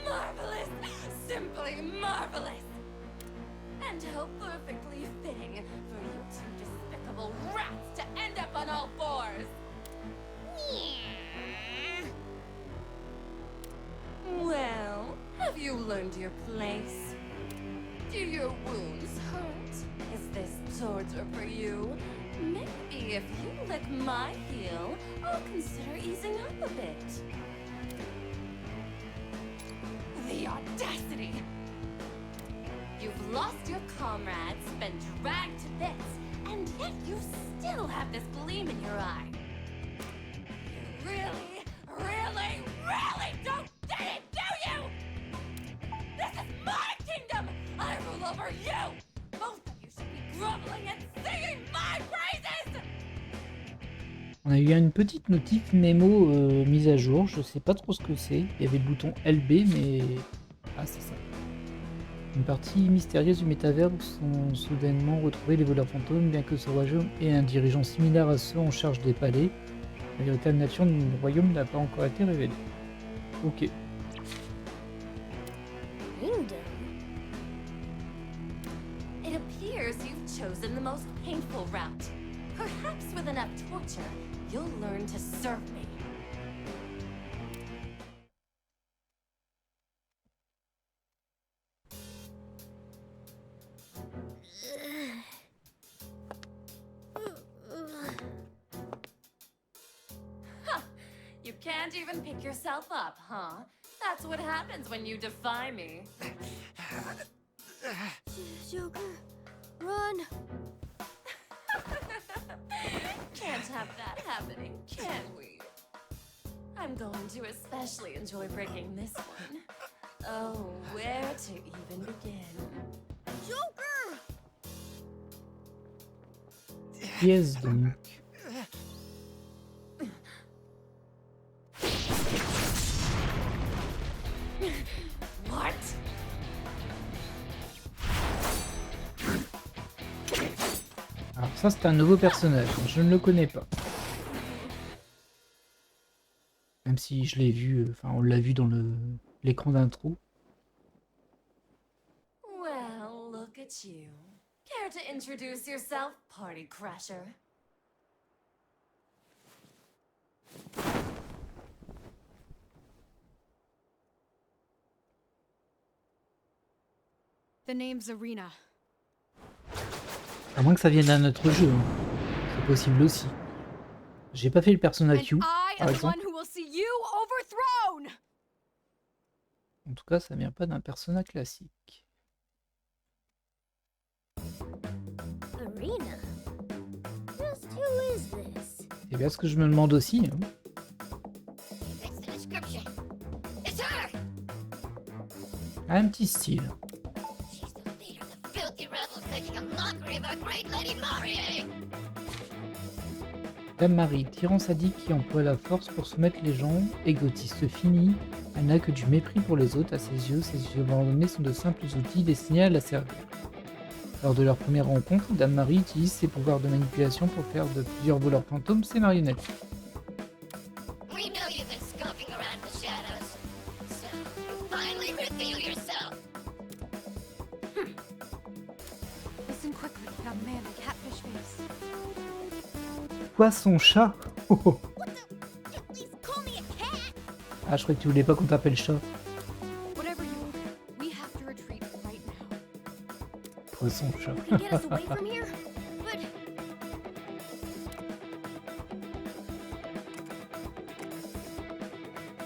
[SPEAKER 5] Marvelous! Simply marvelous! And how perfectly fitting for you two despicable rats to end up on all fours! Well, have you learned your place? Do your wounds hurt? Is this torture for you? Maybe if you lick my heel, I'll consider easing up a bit. The audacity! You've lost your comrades, been dragged to bits, and yet you still have this gleam in your eye. You really don't get it, do you? This is my kingdom! I rule over you! Both of you should be groveling and singing my praises!
[SPEAKER 1] On a eu une petite notif mémo mise à jour, je sais pas trop ce que c'est. Il y avait le bouton LB, mais... Ah, c'est ça. Une partie mystérieuse du métavers où sont soudainement retrouvés les voleurs fantômes, bien que ce royaume ait un dirigeant similaire à ceux en charge des palais. La véritable nature du royaume n'a pas encore été révélée. Ok.
[SPEAKER 3] Kingdom?
[SPEAKER 5] It appears you've chosen the most painful route. Perhaps with enough torture, you'll learn to serve me. Huh. You can't even pick yourself up, huh? That's what happens when you defy me.
[SPEAKER 6] Joker, run!
[SPEAKER 5] Can't have that happening, can we? I'm going to especially enjoy breaking this one. Oh, where to even begin?
[SPEAKER 6] Joker!
[SPEAKER 1] Yes, donc.
[SPEAKER 5] What?
[SPEAKER 1] Alors ça c'est un nouveau personnage, je ne le connais pas. Même si je l'ai vu, enfin on l'a vu dans l'écran d'intro.
[SPEAKER 5] Well, look at you. Care to introduce yourself, party crasher?
[SPEAKER 9] The name's Arena.
[SPEAKER 1] À moins que ça vienne d'un autre jeu. Hein. C'est possible aussi. J'ai pas fait le Persona
[SPEAKER 9] And
[SPEAKER 1] Q,
[SPEAKER 9] I
[SPEAKER 1] par
[SPEAKER 9] am the one
[SPEAKER 1] exemple.
[SPEAKER 9] who will see you overthrown!
[SPEAKER 1] En tout cas, ça vient pas d'un Persona classique.
[SPEAKER 3] Arena? Just who is this?
[SPEAKER 1] C'est bien ce que je me demande aussi. Hein.
[SPEAKER 3] It's the description. It's her!
[SPEAKER 1] Un petit style.
[SPEAKER 3] She's the leader of the filthy rebels making a mockery of our great Lady Mari!
[SPEAKER 1] Dame Marie, tyran sadique qui emploie la force pour soumettre les gens, égotiste fini, elle n'a que du mépris pour les autres. À ses yeux abandonnés sont de simples outils destinés à la servir. Lors de leur première rencontre, Dame Marie utilise ses pouvoirs de manipulation pour faire de plusieurs voleurs fantômes ses marionnettes.
[SPEAKER 10] We know you've been scoping around the shadows. So, you finally reveal yourself.
[SPEAKER 9] Listen quickly, young man in catfish face.
[SPEAKER 1] Poisson chat. Oh, oh.
[SPEAKER 6] What the? At least call me a cat!
[SPEAKER 1] Ah, je croyais que tu voulais pas qu'on t'appelle chat.
[SPEAKER 9] Whatever you order, we have to retreat right now.
[SPEAKER 1] Poisson chat.
[SPEAKER 6] Can get us away from here? But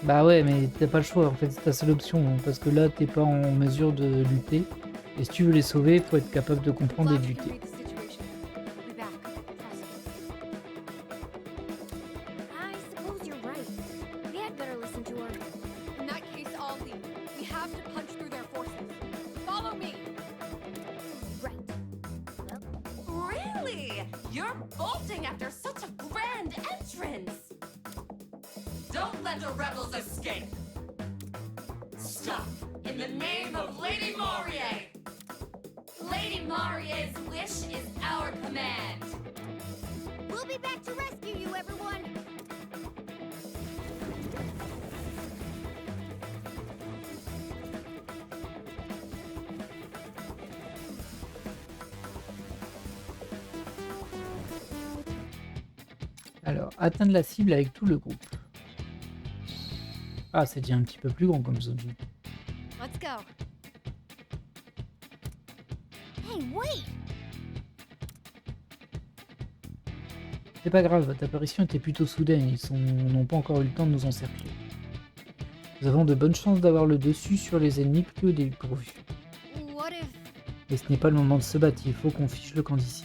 [SPEAKER 1] Bah ouais, mais t'as pas le choix, en fait, c'est ta seule option, hein, parce que là, t'es pas en mesure de lutter. Et si tu veux les sauver, faut être capable de comprendre et de
[SPEAKER 9] Glad you can
[SPEAKER 1] lutter.
[SPEAKER 9] read the situation. We'll be back. Trust me.
[SPEAKER 6] I suppose you're right. We had better listen to her.
[SPEAKER 9] In that case, I'll leave. We have to punch through their forces. Follow me.
[SPEAKER 6] Right.
[SPEAKER 5] Really? You're bolting after such a grand entrance! Don't let the rebels escape! Stop! In the name of Lady Maurier! Lady Maurier's wish is our command!
[SPEAKER 6] We'll be back to rescue you, everyone!
[SPEAKER 1] Alors, atteindre la cible avec tout le groupe. Ah, c'est déjà un petit peu plus grand comme zone.
[SPEAKER 9] Let's go.
[SPEAKER 6] Hey, wait!
[SPEAKER 1] C'est pas grave, votre apparition était plutôt soudaine, ils n'ont pas encore eu le temps de nous encercler. Nous avons de bonnes chances d'avoir le dessus sur les ennemis plus au dépourvu.
[SPEAKER 9] What if...
[SPEAKER 1] Mais ce n'est pas le moment de se battre, il faut qu'on fiche le camp d'ici.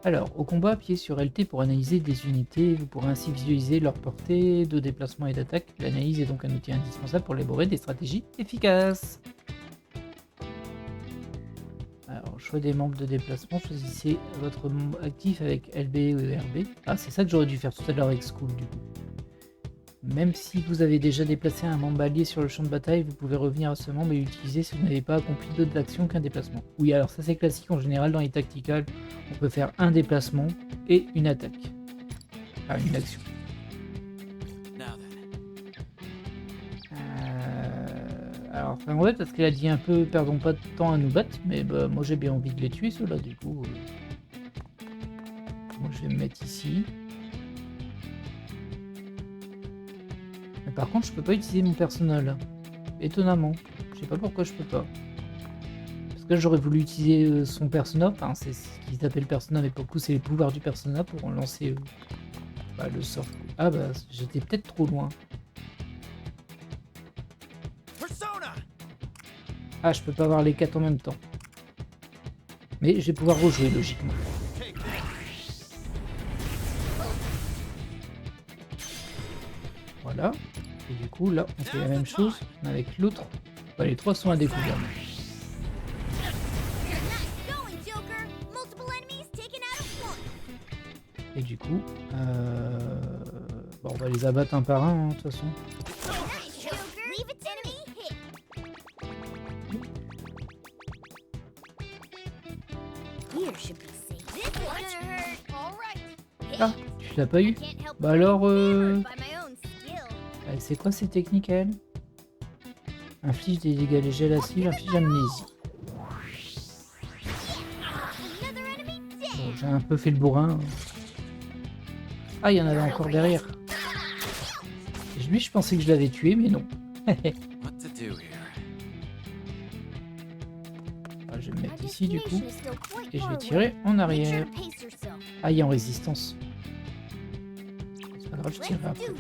[SPEAKER 1] Alors, au combat, appuyez sur LT pour analyser des unités, vous pourrez ainsi visualiser leur portée de déplacement et d'attaque. L'analyse est donc un outil indispensable pour élaborer des stratégies efficaces. Alors, choix des membres de déplacement, choisissez votre membre actif avec LB ou RB. Ah, c'est ça que j'aurais dû faire tout à l'heure avec School du coup. Même si vous avez déjà déplacé un membre allié sur le champ de bataille, vous pouvez revenir à ce membre et l'utiliser si vous n'avez pas accompli d'autres actions qu'un déplacement. Oui, alors ça c'est classique en général dans les tacticals, on peut faire un déplacement et une attaque. Enfin, une action.
[SPEAKER 7] Now then.
[SPEAKER 1] Alors, enfin, ouais, parce qu'elle a dit un peu, perdons pas de temps à nous battre, mais bah, moi j'ai bien envie de les tuer ceux-là, du coup. Moi je vais me mettre ici. Mais par contre, je peux pas utiliser mon personnel. Étonnamment. Je sais pas pourquoi je peux pas. Parce que j'aurais voulu utiliser son persona. Enfin, c'est ce qu'ils appellent persona, mais pour le coup, c'est les pouvoirs du persona pour lancer le sort. Ah bah, j'étais peut-être trop loin.
[SPEAKER 7] Persona!
[SPEAKER 1] Ah, je peux pas avoir les 4 en même temps. Mais je vais pouvoir rejouer logiquement. Voilà. Et du coup, là, on fait la même chose mais avec l'autre. Bah, les 3 sont à découvert. Et du coup, bon, on va les abattre un par un, hein, de toute façon. Ah, tu l'as pas eu? Bah alors, c'est quoi ces techniques, elle? Inflige des dégâts légers à la cible, inflige amnésie. Bon, j'ai un peu fait le bourrin. Ah, il y en avait encore derrière. Lui, je pensais que je l'avais tué, mais non.
[SPEAKER 7] What to do here?
[SPEAKER 1] Ah, je vais me mettre ici, du coup. Et je vais tirer en arrière. Ah, il est en résistance. C'est pas grave, je tirerai après.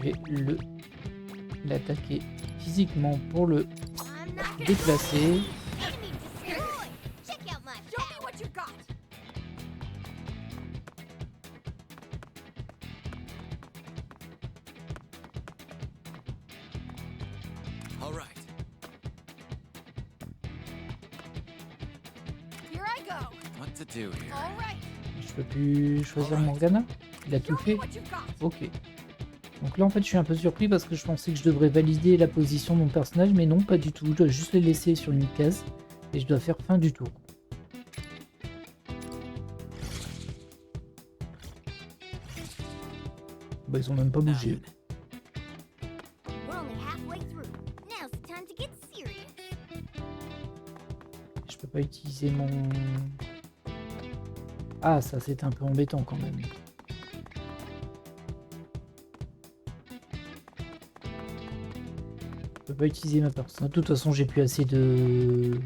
[SPEAKER 1] Je vais l'attaquer physiquement pour le déplacer.
[SPEAKER 7] All right.
[SPEAKER 9] Here I go.
[SPEAKER 7] What to do here?
[SPEAKER 9] All right.
[SPEAKER 1] Je peux plus choisir Morgana? Il a tout
[SPEAKER 9] Show me
[SPEAKER 1] fait?
[SPEAKER 9] what you've got.
[SPEAKER 1] Ok. Donc là en fait je suis un peu surpris parce que je pensais que je devrais valider la position de mon personnage, mais non, pas du tout. Je dois juste les laisser sur une case et je dois faire fin du tour. Bah ils ont même pas bougé.
[SPEAKER 6] We're only halfway through. Now's the time to get serious.
[SPEAKER 1] Je peux pas utiliser mon... Ah, ça c'est un peu embêtant quand même. Je peux pas utiliser ma personne. De toute façon, j'ai plus assez de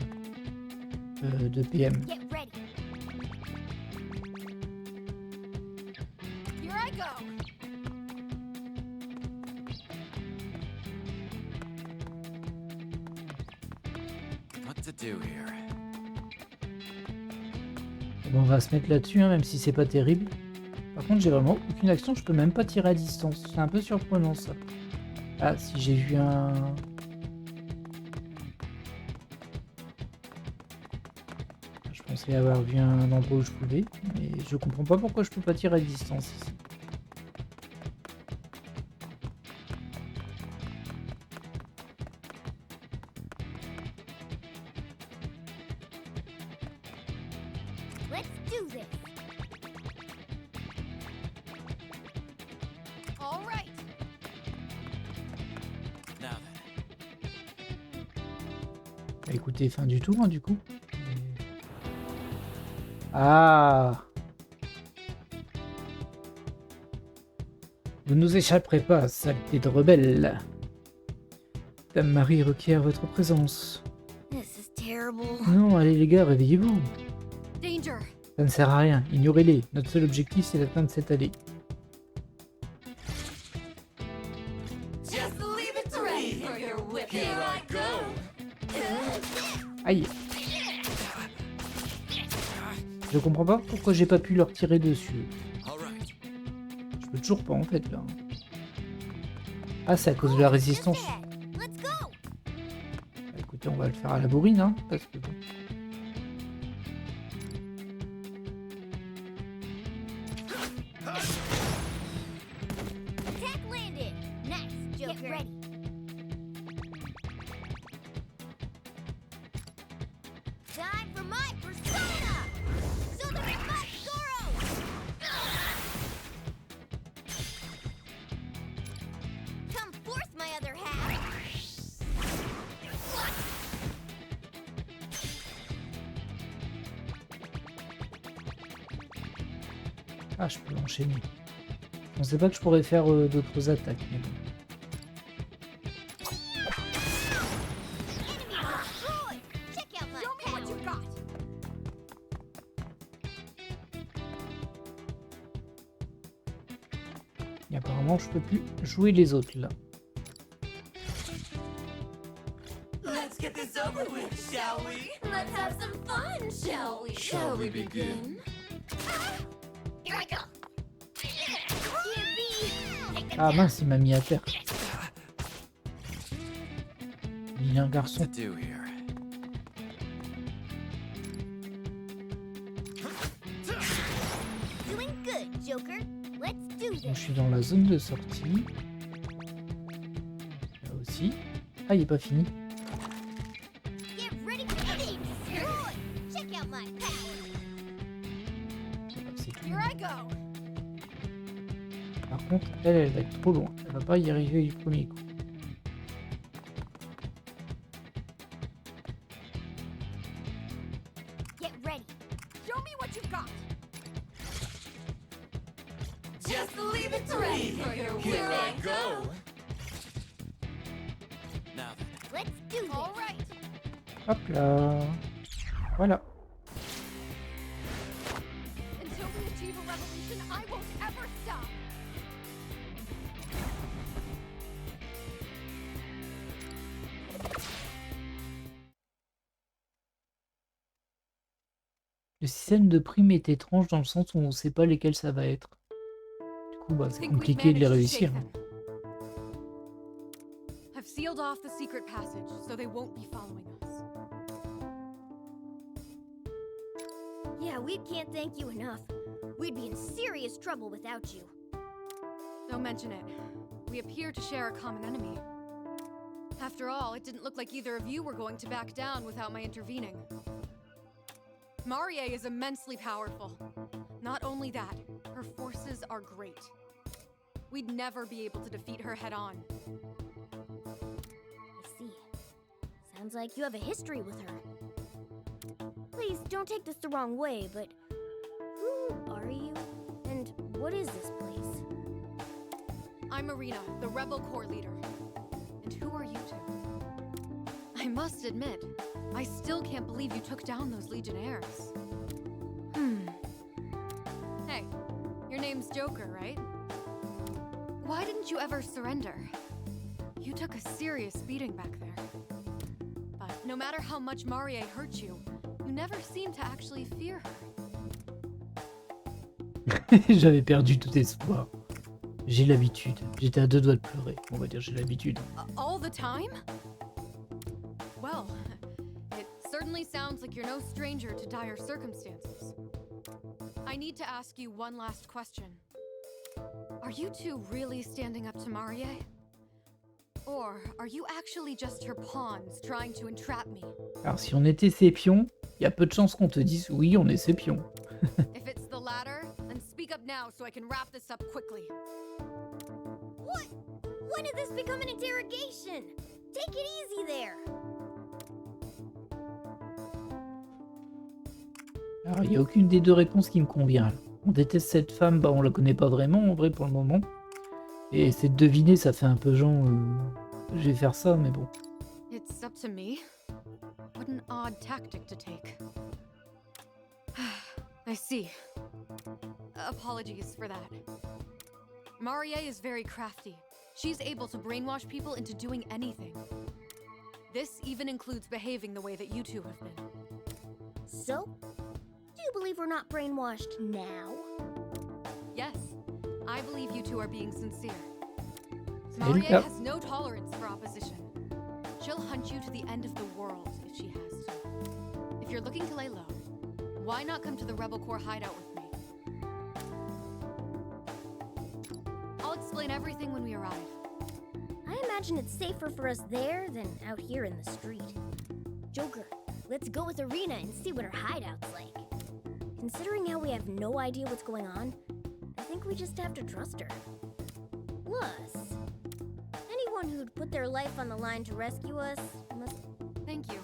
[SPEAKER 1] PM.
[SPEAKER 6] Get ready.
[SPEAKER 9] Here I go.
[SPEAKER 7] What to do here?
[SPEAKER 1] Bon, on va se mettre là-dessus, hein, même si c'est pas terrible. Par contre, j'ai vraiment aucune action. Je peux même pas tirer à distance. C'est un peu surprenant ça. Ah, si j'ai vu un... Je pensais avoir vu un endroit où je pouvais, mais je comprends pas pourquoi je peux pas tirer à distance ici.
[SPEAKER 6] Let's do this.
[SPEAKER 9] All right.
[SPEAKER 7] Now then.
[SPEAKER 1] Bah, écoutez, fin du tour, hein, du coup. Ah! Vous ne nous échapperez pas, saleté de rebelle. Dame Marie requiert votre présence.
[SPEAKER 6] This is terrible.
[SPEAKER 1] Non, allez les gars, réveillez-vous.
[SPEAKER 9] Danger.
[SPEAKER 1] Ça ne sert à rien, ignorez-les. Notre seul objectif, c'est d'atteindre cette allée.
[SPEAKER 5] Just leave it to me for your whip. Here I go.
[SPEAKER 1] Aïe! Je comprends pas pourquoi j'ai pas pu leur tirer dessus.
[SPEAKER 7] All right.
[SPEAKER 1] Je peux toujours pas en fait là. Ah, c'est à cause de la résistance.
[SPEAKER 6] Let's go.
[SPEAKER 1] Bah, écoutez, on va le faire à la bourrine, hein, parce que bon.
[SPEAKER 6] Attack landed. Nice, Joker. Get ready. Time for my persona. So the remote Zoro. Come forth, my other half.
[SPEAKER 1] Ah, je peux l'enchaîner. Je pensais pas que je pourrais faire d'autres attaques, mais bon.
[SPEAKER 6] Enemy destroyed. Check out my
[SPEAKER 9] Show me what
[SPEAKER 6] power.
[SPEAKER 9] you got.
[SPEAKER 1] Et apparemment, je peux plus jouer les autres là.
[SPEAKER 5] Let's get this over with, shall we? Let's have some fun, shall we?
[SPEAKER 8] Shall we begin?
[SPEAKER 10] Here I go.
[SPEAKER 1] Ah mince, il m'a mis à terre. Vilain garçon.
[SPEAKER 7] To do here.
[SPEAKER 6] Doing good, Joker. Let's do
[SPEAKER 1] Donc, je
[SPEAKER 6] this.
[SPEAKER 1] suis dans la zone de sortie. Là aussi. Ah, il est pas fini.
[SPEAKER 6] Get ready for the destroy. Check out my power.
[SPEAKER 1] C'est tout.
[SPEAKER 9] Here I go.
[SPEAKER 1] Par contre, elle va être trop loin. Elle va pas y arriver du premier coup.
[SPEAKER 6] Get ready.
[SPEAKER 9] Show me what you've got.
[SPEAKER 5] Just leave it to me for your whip.
[SPEAKER 8] Here I go.
[SPEAKER 7] Now then.
[SPEAKER 6] Let's do this.
[SPEAKER 9] All right.
[SPEAKER 1] Hop là. Voilà.
[SPEAKER 9] Until we achieve a revolution, I won't ever stop.
[SPEAKER 1] Le système de primes est étrange dans le sens où on ne sait pas lesquels ça va être. Du coup, bah, c'est
[SPEAKER 9] Think we've
[SPEAKER 1] compliqué de les
[SPEAKER 9] managed to
[SPEAKER 1] réussir.
[SPEAKER 9] shake them. I've sealed off the secret passage, so they won't be following us.
[SPEAKER 11] Yeah, we can't thank you enough. We'd be in serious trouble without you.
[SPEAKER 9] Don't mention it. We appear to share a common enemy. After all, it didn't look like either of you were going to back down without my intervening. Marie is immensely powerful. Not only that, her forces are great. We'd never be able to defeat her head-on.
[SPEAKER 11] I see. Sounds like you have a history with her. Please, don't take this the wrong way, but who are you? And what is this place?
[SPEAKER 9] I'm Irina, the Rebel Corps leader. And who are you two? I must admit, I still can't believe you took down those Legionnaires. Hey, your name's Joker, right? Why didn't you ever surrender? You took a serious beating back there. But no matter how much Marie hurt you, you never seemed to actually fear her.
[SPEAKER 1] J'avais perdu tout espoir. J'ai l'habitude. J'étais à deux doigts de pleurer. On va dire j'ai l'habitude.
[SPEAKER 9] All the time? Well, it certainly sounds like you're no stranger to dire circumstances. I need to ask you one last question. Are you two really standing up to Marie? Or are you actually just her pawns trying to entrap me?
[SPEAKER 1] Alors si on était ses pions, il y a peu de chances qu'on te dise oui, on est ses pions.
[SPEAKER 9] If it's the latter, then speak up now so I can wrap this up quickly.
[SPEAKER 11] What? When did this become an interrogation? Take it easy there.
[SPEAKER 1] Alors il n'y a aucune des deux réponses qui me convient. On déteste cette femme, bah on la connaît pas vraiment en vrai pour le moment. Et c'est de deviner, ça fait un peu genre... je vais faire ça, mais bon.
[SPEAKER 9] It's up to me. What an odd tactic to take. I see. Apologies for that. Marie is very crafty. She's able to brainwash people into doing anything. This even includes behaving the way that you two have been.
[SPEAKER 11] So? Do you believe we're not brainwashed now?
[SPEAKER 9] Yes, I believe you two are being sincere.
[SPEAKER 1] C'est
[SPEAKER 9] Marie
[SPEAKER 1] le cas.
[SPEAKER 9] has no tolerance for opposition. She'll hunt you to the end of the world if she has to. If you're looking to lay low, why not come to the Rebel Corps hideout with me? I'll explain everything when we arrive.
[SPEAKER 11] I imagine it's safer for us there than out here in the street. Joker, let's go with Irina and see what her hideout's like. Considering how we have no idea what's going on, I think we just have to trust her. Plus, anyone who'd put their life on the line to rescue us must...
[SPEAKER 9] Thank you.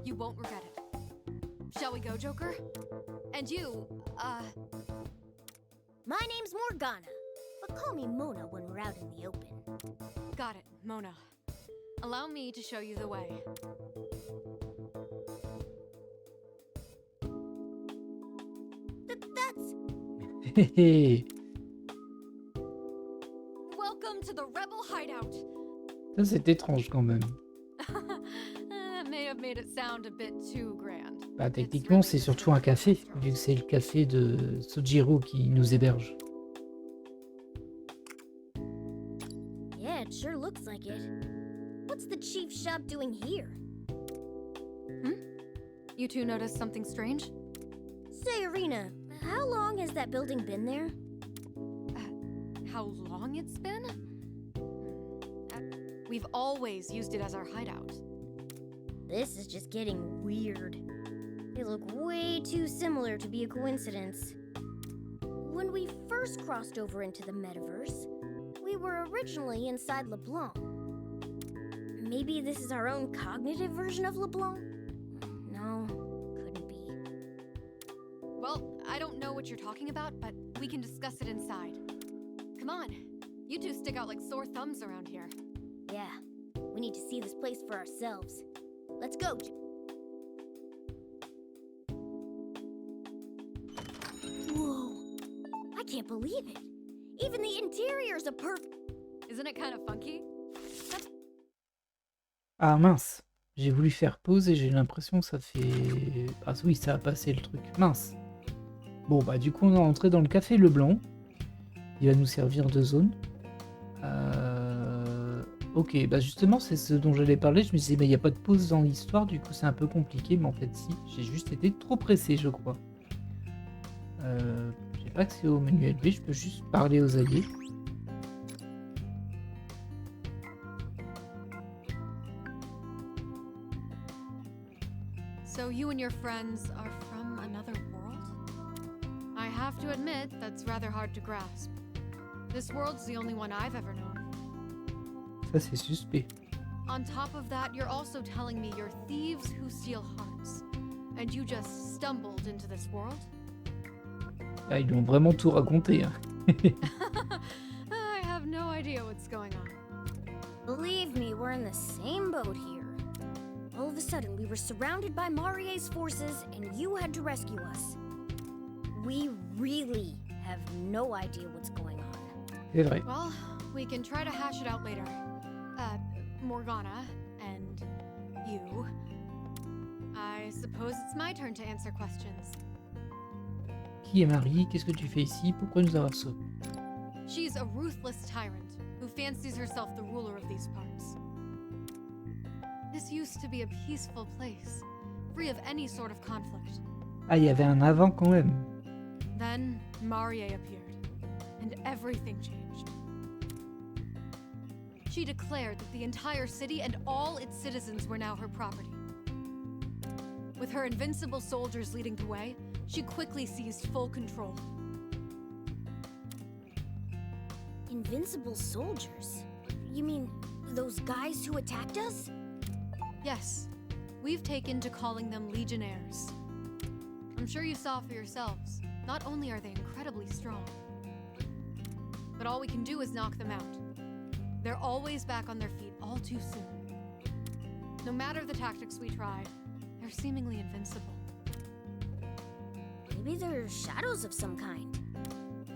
[SPEAKER 9] You won't regret it. Shall we go, Joker? And you,
[SPEAKER 11] My name's Morgana, but call me Mona when we're out in the open.
[SPEAKER 9] got it, Mona. Allow me to show you the way.
[SPEAKER 11] That's...
[SPEAKER 1] Hé hé.
[SPEAKER 9] Welcome to the Rebel hideout.
[SPEAKER 1] Ça c'est étrange quand même.
[SPEAKER 9] That may have made it sound a bit too grand.
[SPEAKER 1] Bah techniquement c'est surtout un café, vu que c'est le café de Sojiro qui nous héberge.
[SPEAKER 11] Yeah, it sure looks like it. What's the chief shop doing here?
[SPEAKER 9] You two noticed something strange?
[SPEAKER 11] Say, Irina, how long has that building been there?
[SPEAKER 9] How long it's been? We've always used it as our hideout.
[SPEAKER 11] This is just getting weird. They look way too similar to be a coincidence. When we first crossed over into the metaverse, we were originally inside LeBlanc. Maybe this is our own cognitive version of LeBlanc? No, couldn't be.
[SPEAKER 9] Well, I don't know what you're talking about, but we can discuss it inside. Come on, you two stick out like sore thumbs around here.
[SPEAKER 11] Yeah, we need to see this place for ourselves. Let's go. Whoa, I can't believe it. Even the interior's a perfect...
[SPEAKER 9] Isn't it kind of funky?
[SPEAKER 1] Ah mince, j'ai voulu faire pause et j'ai l'impression que ça fait... Ah oui, ça a passé le truc, mince. Bon bah du coup on est rentré dans le café Leblanc. Il va nous servir de zone. Ok, bah justement c'est ce dont j'allais parler. Je me disais, mais il n'y a pas de pause dans l'histoire, du coup c'est un peu compliqué, mais en fait si, j'ai juste été trop pressé je crois. J'ai pas accès au menu LB, je peux juste parler aux alliés.
[SPEAKER 9] So you and your friends are from another world? I have to admit, that's rather hard to grasp. This world's the only one I've ever known.
[SPEAKER 1] Ça, c'est suspect.
[SPEAKER 9] On top of that, you're also telling me you're thieves who steal hearts. And you just stumbled into this world?
[SPEAKER 1] Ah, ils lui ont vraiment tout raconté. Hein.
[SPEAKER 9] I have no idea what's going on.
[SPEAKER 11] Believe me, we're in the same boat here. All of a sudden, we were surrounded by Marie's forces, and you had to rescue us. We really have no idea what's going on.
[SPEAKER 1] C'est vrai.
[SPEAKER 9] Well, we can try to hash it out later. Morgana, and you. I suppose it's my turn to answer questions.
[SPEAKER 1] Qui est Marie? Qu'est-ce que tu fais ici? Pourquoi nous avoir sauvés?
[SPEAKER 9] She's a ruthless tyrant who fancies herself the ruler of these parts. This used to be a peaceful place, free of any sort of conflict.
[SPEAKER 1] Ah, il y avait un avant quand même.
[SPEAKER 9] Then Marie appeared, and everything changed. She declared that the entire city and all its citizens were now her property. With her invincible soldiers leading the way, she quickly seized full control.
[SPEAKER 11] Invincible soldiers? You mean those guys who attacked us?
[SPEAKER 9] Yes, we've taken to calling them Legionnaires. I'm sure you saw for yourselves. Not only are they incredibly strong, but all we can do is knock them out. They're always back on their feet all too soon. No matter the tactics we try, they're seemingly invincible.
[SPEAKER 11] Maybe they're shadows of some kind.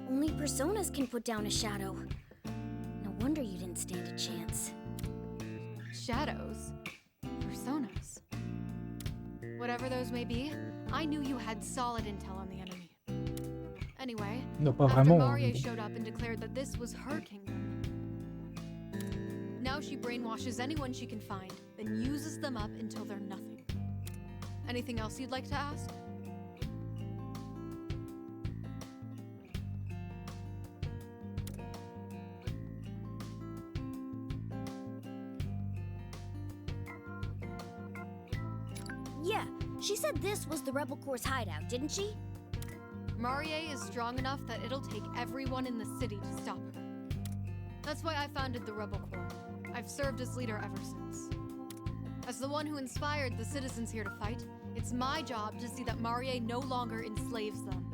[SPEAKER 11] Only personas can put down a shadow. No wonder you didn't stand a chance.
[SPEAKER 9] Shadows? Personas? Whatever those may be, I knew you had solid intel on the enemy. Anyway,
[SPEAKER 1] Non, pas
[SPEAKER 9] after
[SPEAKER 1] vraiment.
[SPEAKER 9] Marie showed up and declared that this was her kingdom, now she brainwashes anyone she can find, then uses them up until they're nothing. Anything else you'd like to ask?
[SPEAKER 11] Yeah, she said this was the Rebel Corps' hideout, didn't she?
[SPEAKER 9] Marie is strong enough that it'll take everyone in the city to stop her. That's why I founded the Rebel Corps. I've served as leader ever since. As the one who inspired the citizens here to fight, it's my job to see that Marie no longer enslaves them.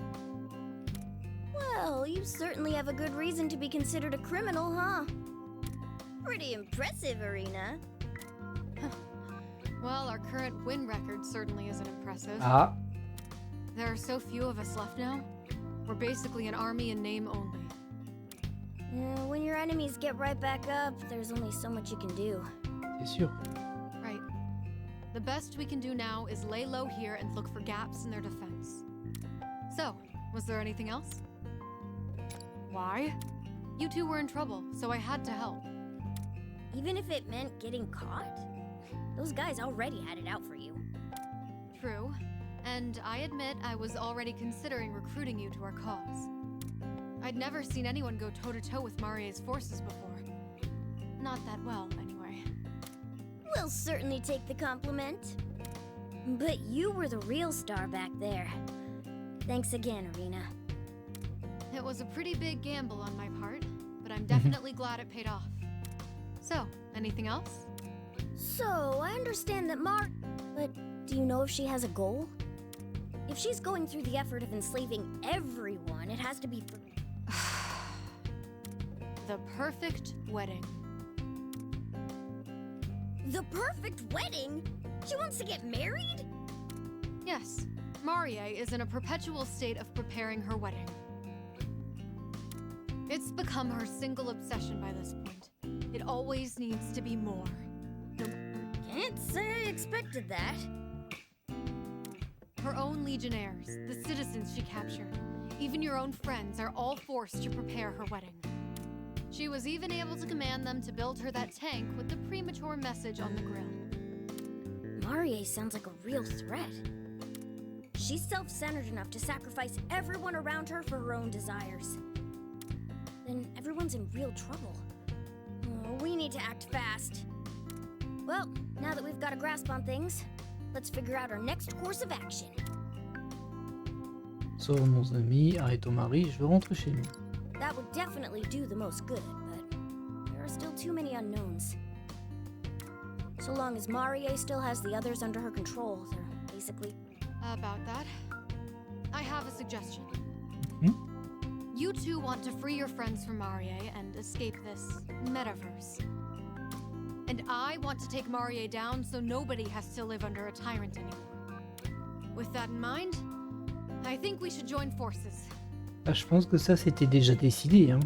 [SPEAKER 11] Well, you certainly have a good reason to be considered a criminal, huh? Pretty impressive, Irina.
[SPEAKER 9] Well, our current win record certainly isn't impressive.
[SPEAKER 1] Ah,
[SPEAKER 9] There are so few of us left now. We're basically an army in name only.
[SPEAKER 11] When your enemies get right back up, there's only so much you can do.
[SPEAKER 1] c'est sûr.
[SPEAKER 9] Right. The best we can do now is lay low here and look for gaps in their defense. So, was there anything else? Why? You two were in trouble, so I had to help.
[SPEAKER 11] Even if it meant getting caught? Those guys already had it out for you.
[SPEAKER 9] True. And I admit I was already considering recruiting you to our cause. I'd never seen anyone go toe-to-toe with Marie's forces before. Not that well, anyway.
[SPEAKER 11] We'll certainly take the compliment. But you were the real star back there. Thanks again, Irina.
[SPEAKER 9] It was a pretty big gamble on my part, but I'm definitely glad it paid off. So, anything else?
[SPEAKER 11] So, I understand that But do you know if she has a goal? If she's going through the effort of enslaving everyone, it has to be for...
[SPEAKER 9] The perfect wedding.
[SPEAKER 11] The perfect wedding? She wants to get married?
[SPEAKER 9] Yes, Marie is in a perpetual state of preparing her wedding. It's become her single obsession by this point. It always needs to be more.
[SPEAKER 11] Can't say I expected that.
[SPEAKER 9] Her own legionnaires, the citizens she captured, even your own friends are all forced to prepare her wedding. She was even able to command them to build her that tank with the premature message on the grill.
[SPEAKER 11] Marie sounds like a real threat. she's self-centered enough to sacrifice everyone around her for her own desires, then everyone's in real trouble. Oh, we need to act fast. Well, now that we've got a grasp on things, let's figure out our next course of action.
[SPEAKER 1] Sauve mon ami, arrête ton mari, je rentre chez nous.
[SPEAKER 11] That would definitely do the most good, but there are still too many unknowns. So long as Marie still has the others under her control, they're basically...
[SPEAKER 9] About that, I have a suggestion.
[SPEAKER 1] Hmm?
[SPEAKER 9] You two want to free your friends from Marie and escape this metaverse. And I want to take Marie down so nobody has to live under a tyrant anymore. With that in mind, I think we should join forces.
[SPEAKER 1] Ah, je pense que ça c'était déjà décidé, hein.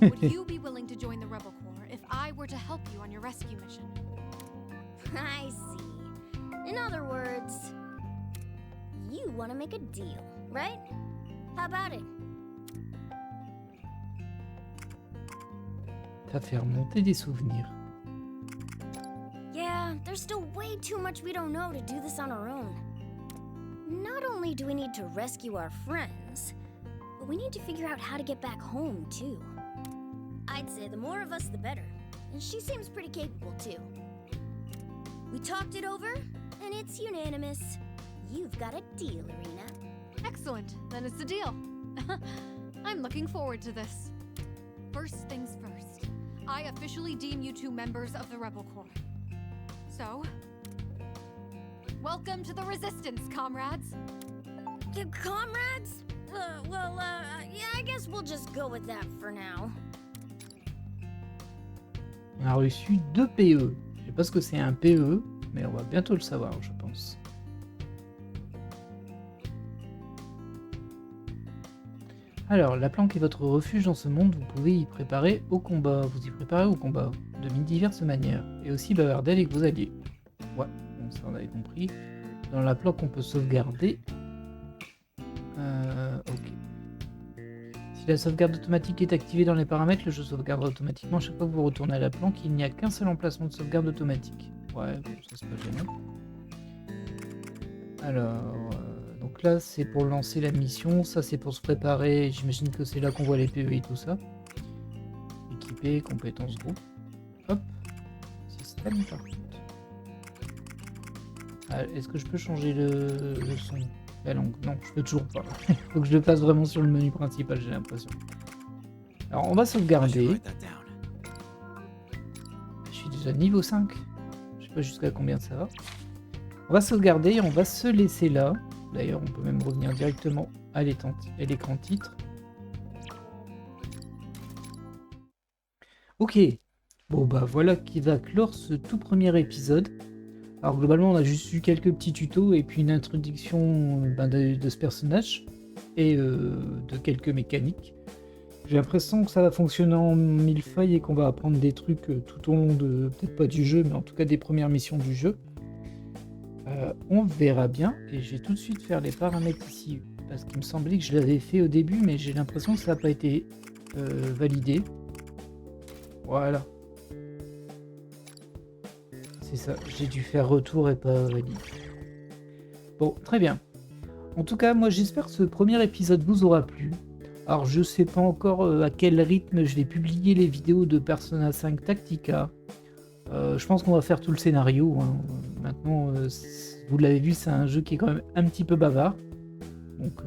[SPEAKER 9] Would you be willing to join the Rebel Corps if I were to help you on your rescue mission?
[SPEAKER 11] I see. In other words, you want to make a deal, right? How about it?
[SPEAKER 1] T'as fait remonter des souvenirs.
[SPEAKER 11] Yeah, there's still way too much we don't know to do this on our own. Not only do we need to rescue our friends, but we need to figure out how to get back home, too. I'd say the more of us, the better. And she seems pretty capable, too. We talked it over, and it's unanimous. You've got a deal, Irina.
[SPEAKER 9] Excellent, then it's a deal. I'm looking forward to this. First things first, I officially deem you two members of the Rebel Corps. So, welcome to the Resistance, comrades.
[SPEAKER 11] Comrades? Yeah, I guess we'll just go with that for now.
[SPEAKER 1] On a reçu 2 PE. Je sais pas ce que c'est un PE, mais on va bientôt le savoir, je pense. Alors, la planque est votre refuge dans ce monde, vous pouvez y préparer au combat. Vous y préparez au combat, de diverses manières, et aussi bavarder avec vos alliés. Ouais, bon, ça on avait compris. Dans la planque, on peut sauvegarder. Ok. Si la sauvegarde automatique est activée dans les paramètres, le jeu sauvegardera automatiquement chaque fois que vous retournez à la planque. Il n'y a qu'un seul emplacement de sauvegarde automatique. Ouais, bon, ça c'est pas gênant. Alors, donc là c'est pour lancer la mission, ça c'est pour se préparer, j'imagine que c'est là qu'on voit les PE et tout ça. Équiper, compétences groupe. Hop, système par contre. Ah, est-ce que je peux changer le son? La langue? Non, je peux toujours pas. Faut que je le fasse vraiment sur le menu principal, j'ai l'impression. Alors on va sauvegarder. Je suis déjà niveau 5. Je sais pas jusqu'à combien ça va. On va sauvegarder et on va se laisser là. D'ailleurs, on peut même revenir directement à l'écran titre. Ok. Bon bah voilà qui va clore ce tout premier épisode. Alors globalement, on a juste eu quelques petits tutos et puis une introduction de ce personnage et de quelques mécaniques. J'ai l'impression que ça va fonctionner en millefeuille et qu'on va apprendre des trucs tout au long de, peut-être pas du jeu, mais en tout cas des premières missions du jeu. On verra bien, et je vais tout de suite faire les paramètres ici, parce qu'il me semblait que je l'avais fait au début, mais j'ai l'impression que ça n'a pas été validé. Voilà. C'est ça, j'ai dû faire retour et pas valide. Bon, très bien. En tout cas, moi j'espère que ce premier épisode vous aura plu. Alors je sais pas encore à quel rythme je vais publier les vidéos de Persona 5 Tactica. Je pense qu'on va faire tout le scénario. Hein. Maintenant, vous l'avez vu, c'est un jeu qui est quand même un petit peu bavard. Donc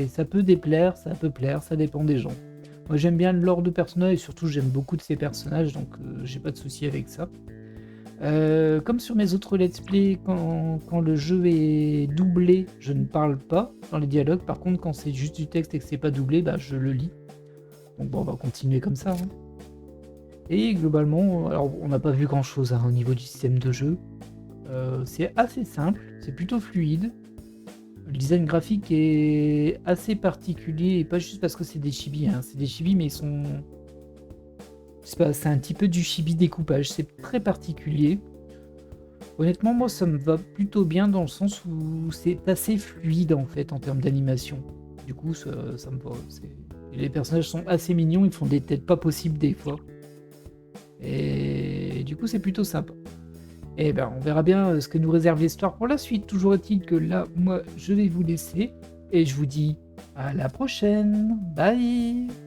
[SPEAKER 1] ça peut déplaire, ça peut plaire, ça dépend des gens. Moi j'aime bien le lore de Persona et surtout j'aime beaucoup de ces personnages, donc j'ai pas de souci avec ça. Comme sur mes autres let's play, quand le jeu est doublé, je ne parle pas dans les dialogues. Par contre, quand c'est juste du texte et que c'est pas doublé, bah je le lis. Donc bon, on va continuer comme ça. Hein. Et globalement, alors on n'a pas vu grand chose au niveau du système de jeu. C'est assez simple, c'est plutôt fluide. Le design graphique est assez particulier, et pas juste parce que c'est des chibis, hein. C'est des chibis mais ils sont... C'est un petit peu du chibi découpage, c'est très particulier. Honnêtement, moi ça me va plutôt bien dans le sens où c'est assez fluide en fait en termes d'animation. Du coup ça me va. Les personnages sont assez mignons, ils font des têtes pas possibles des fois. Et du coup c'est plutôt sympa. Et ben, on verra bien ce que nous réserve l'histoire pour la suite. Toujours est-il que là, moi, je vais vous laisser. Et je vous dis à la prochaine. Bye!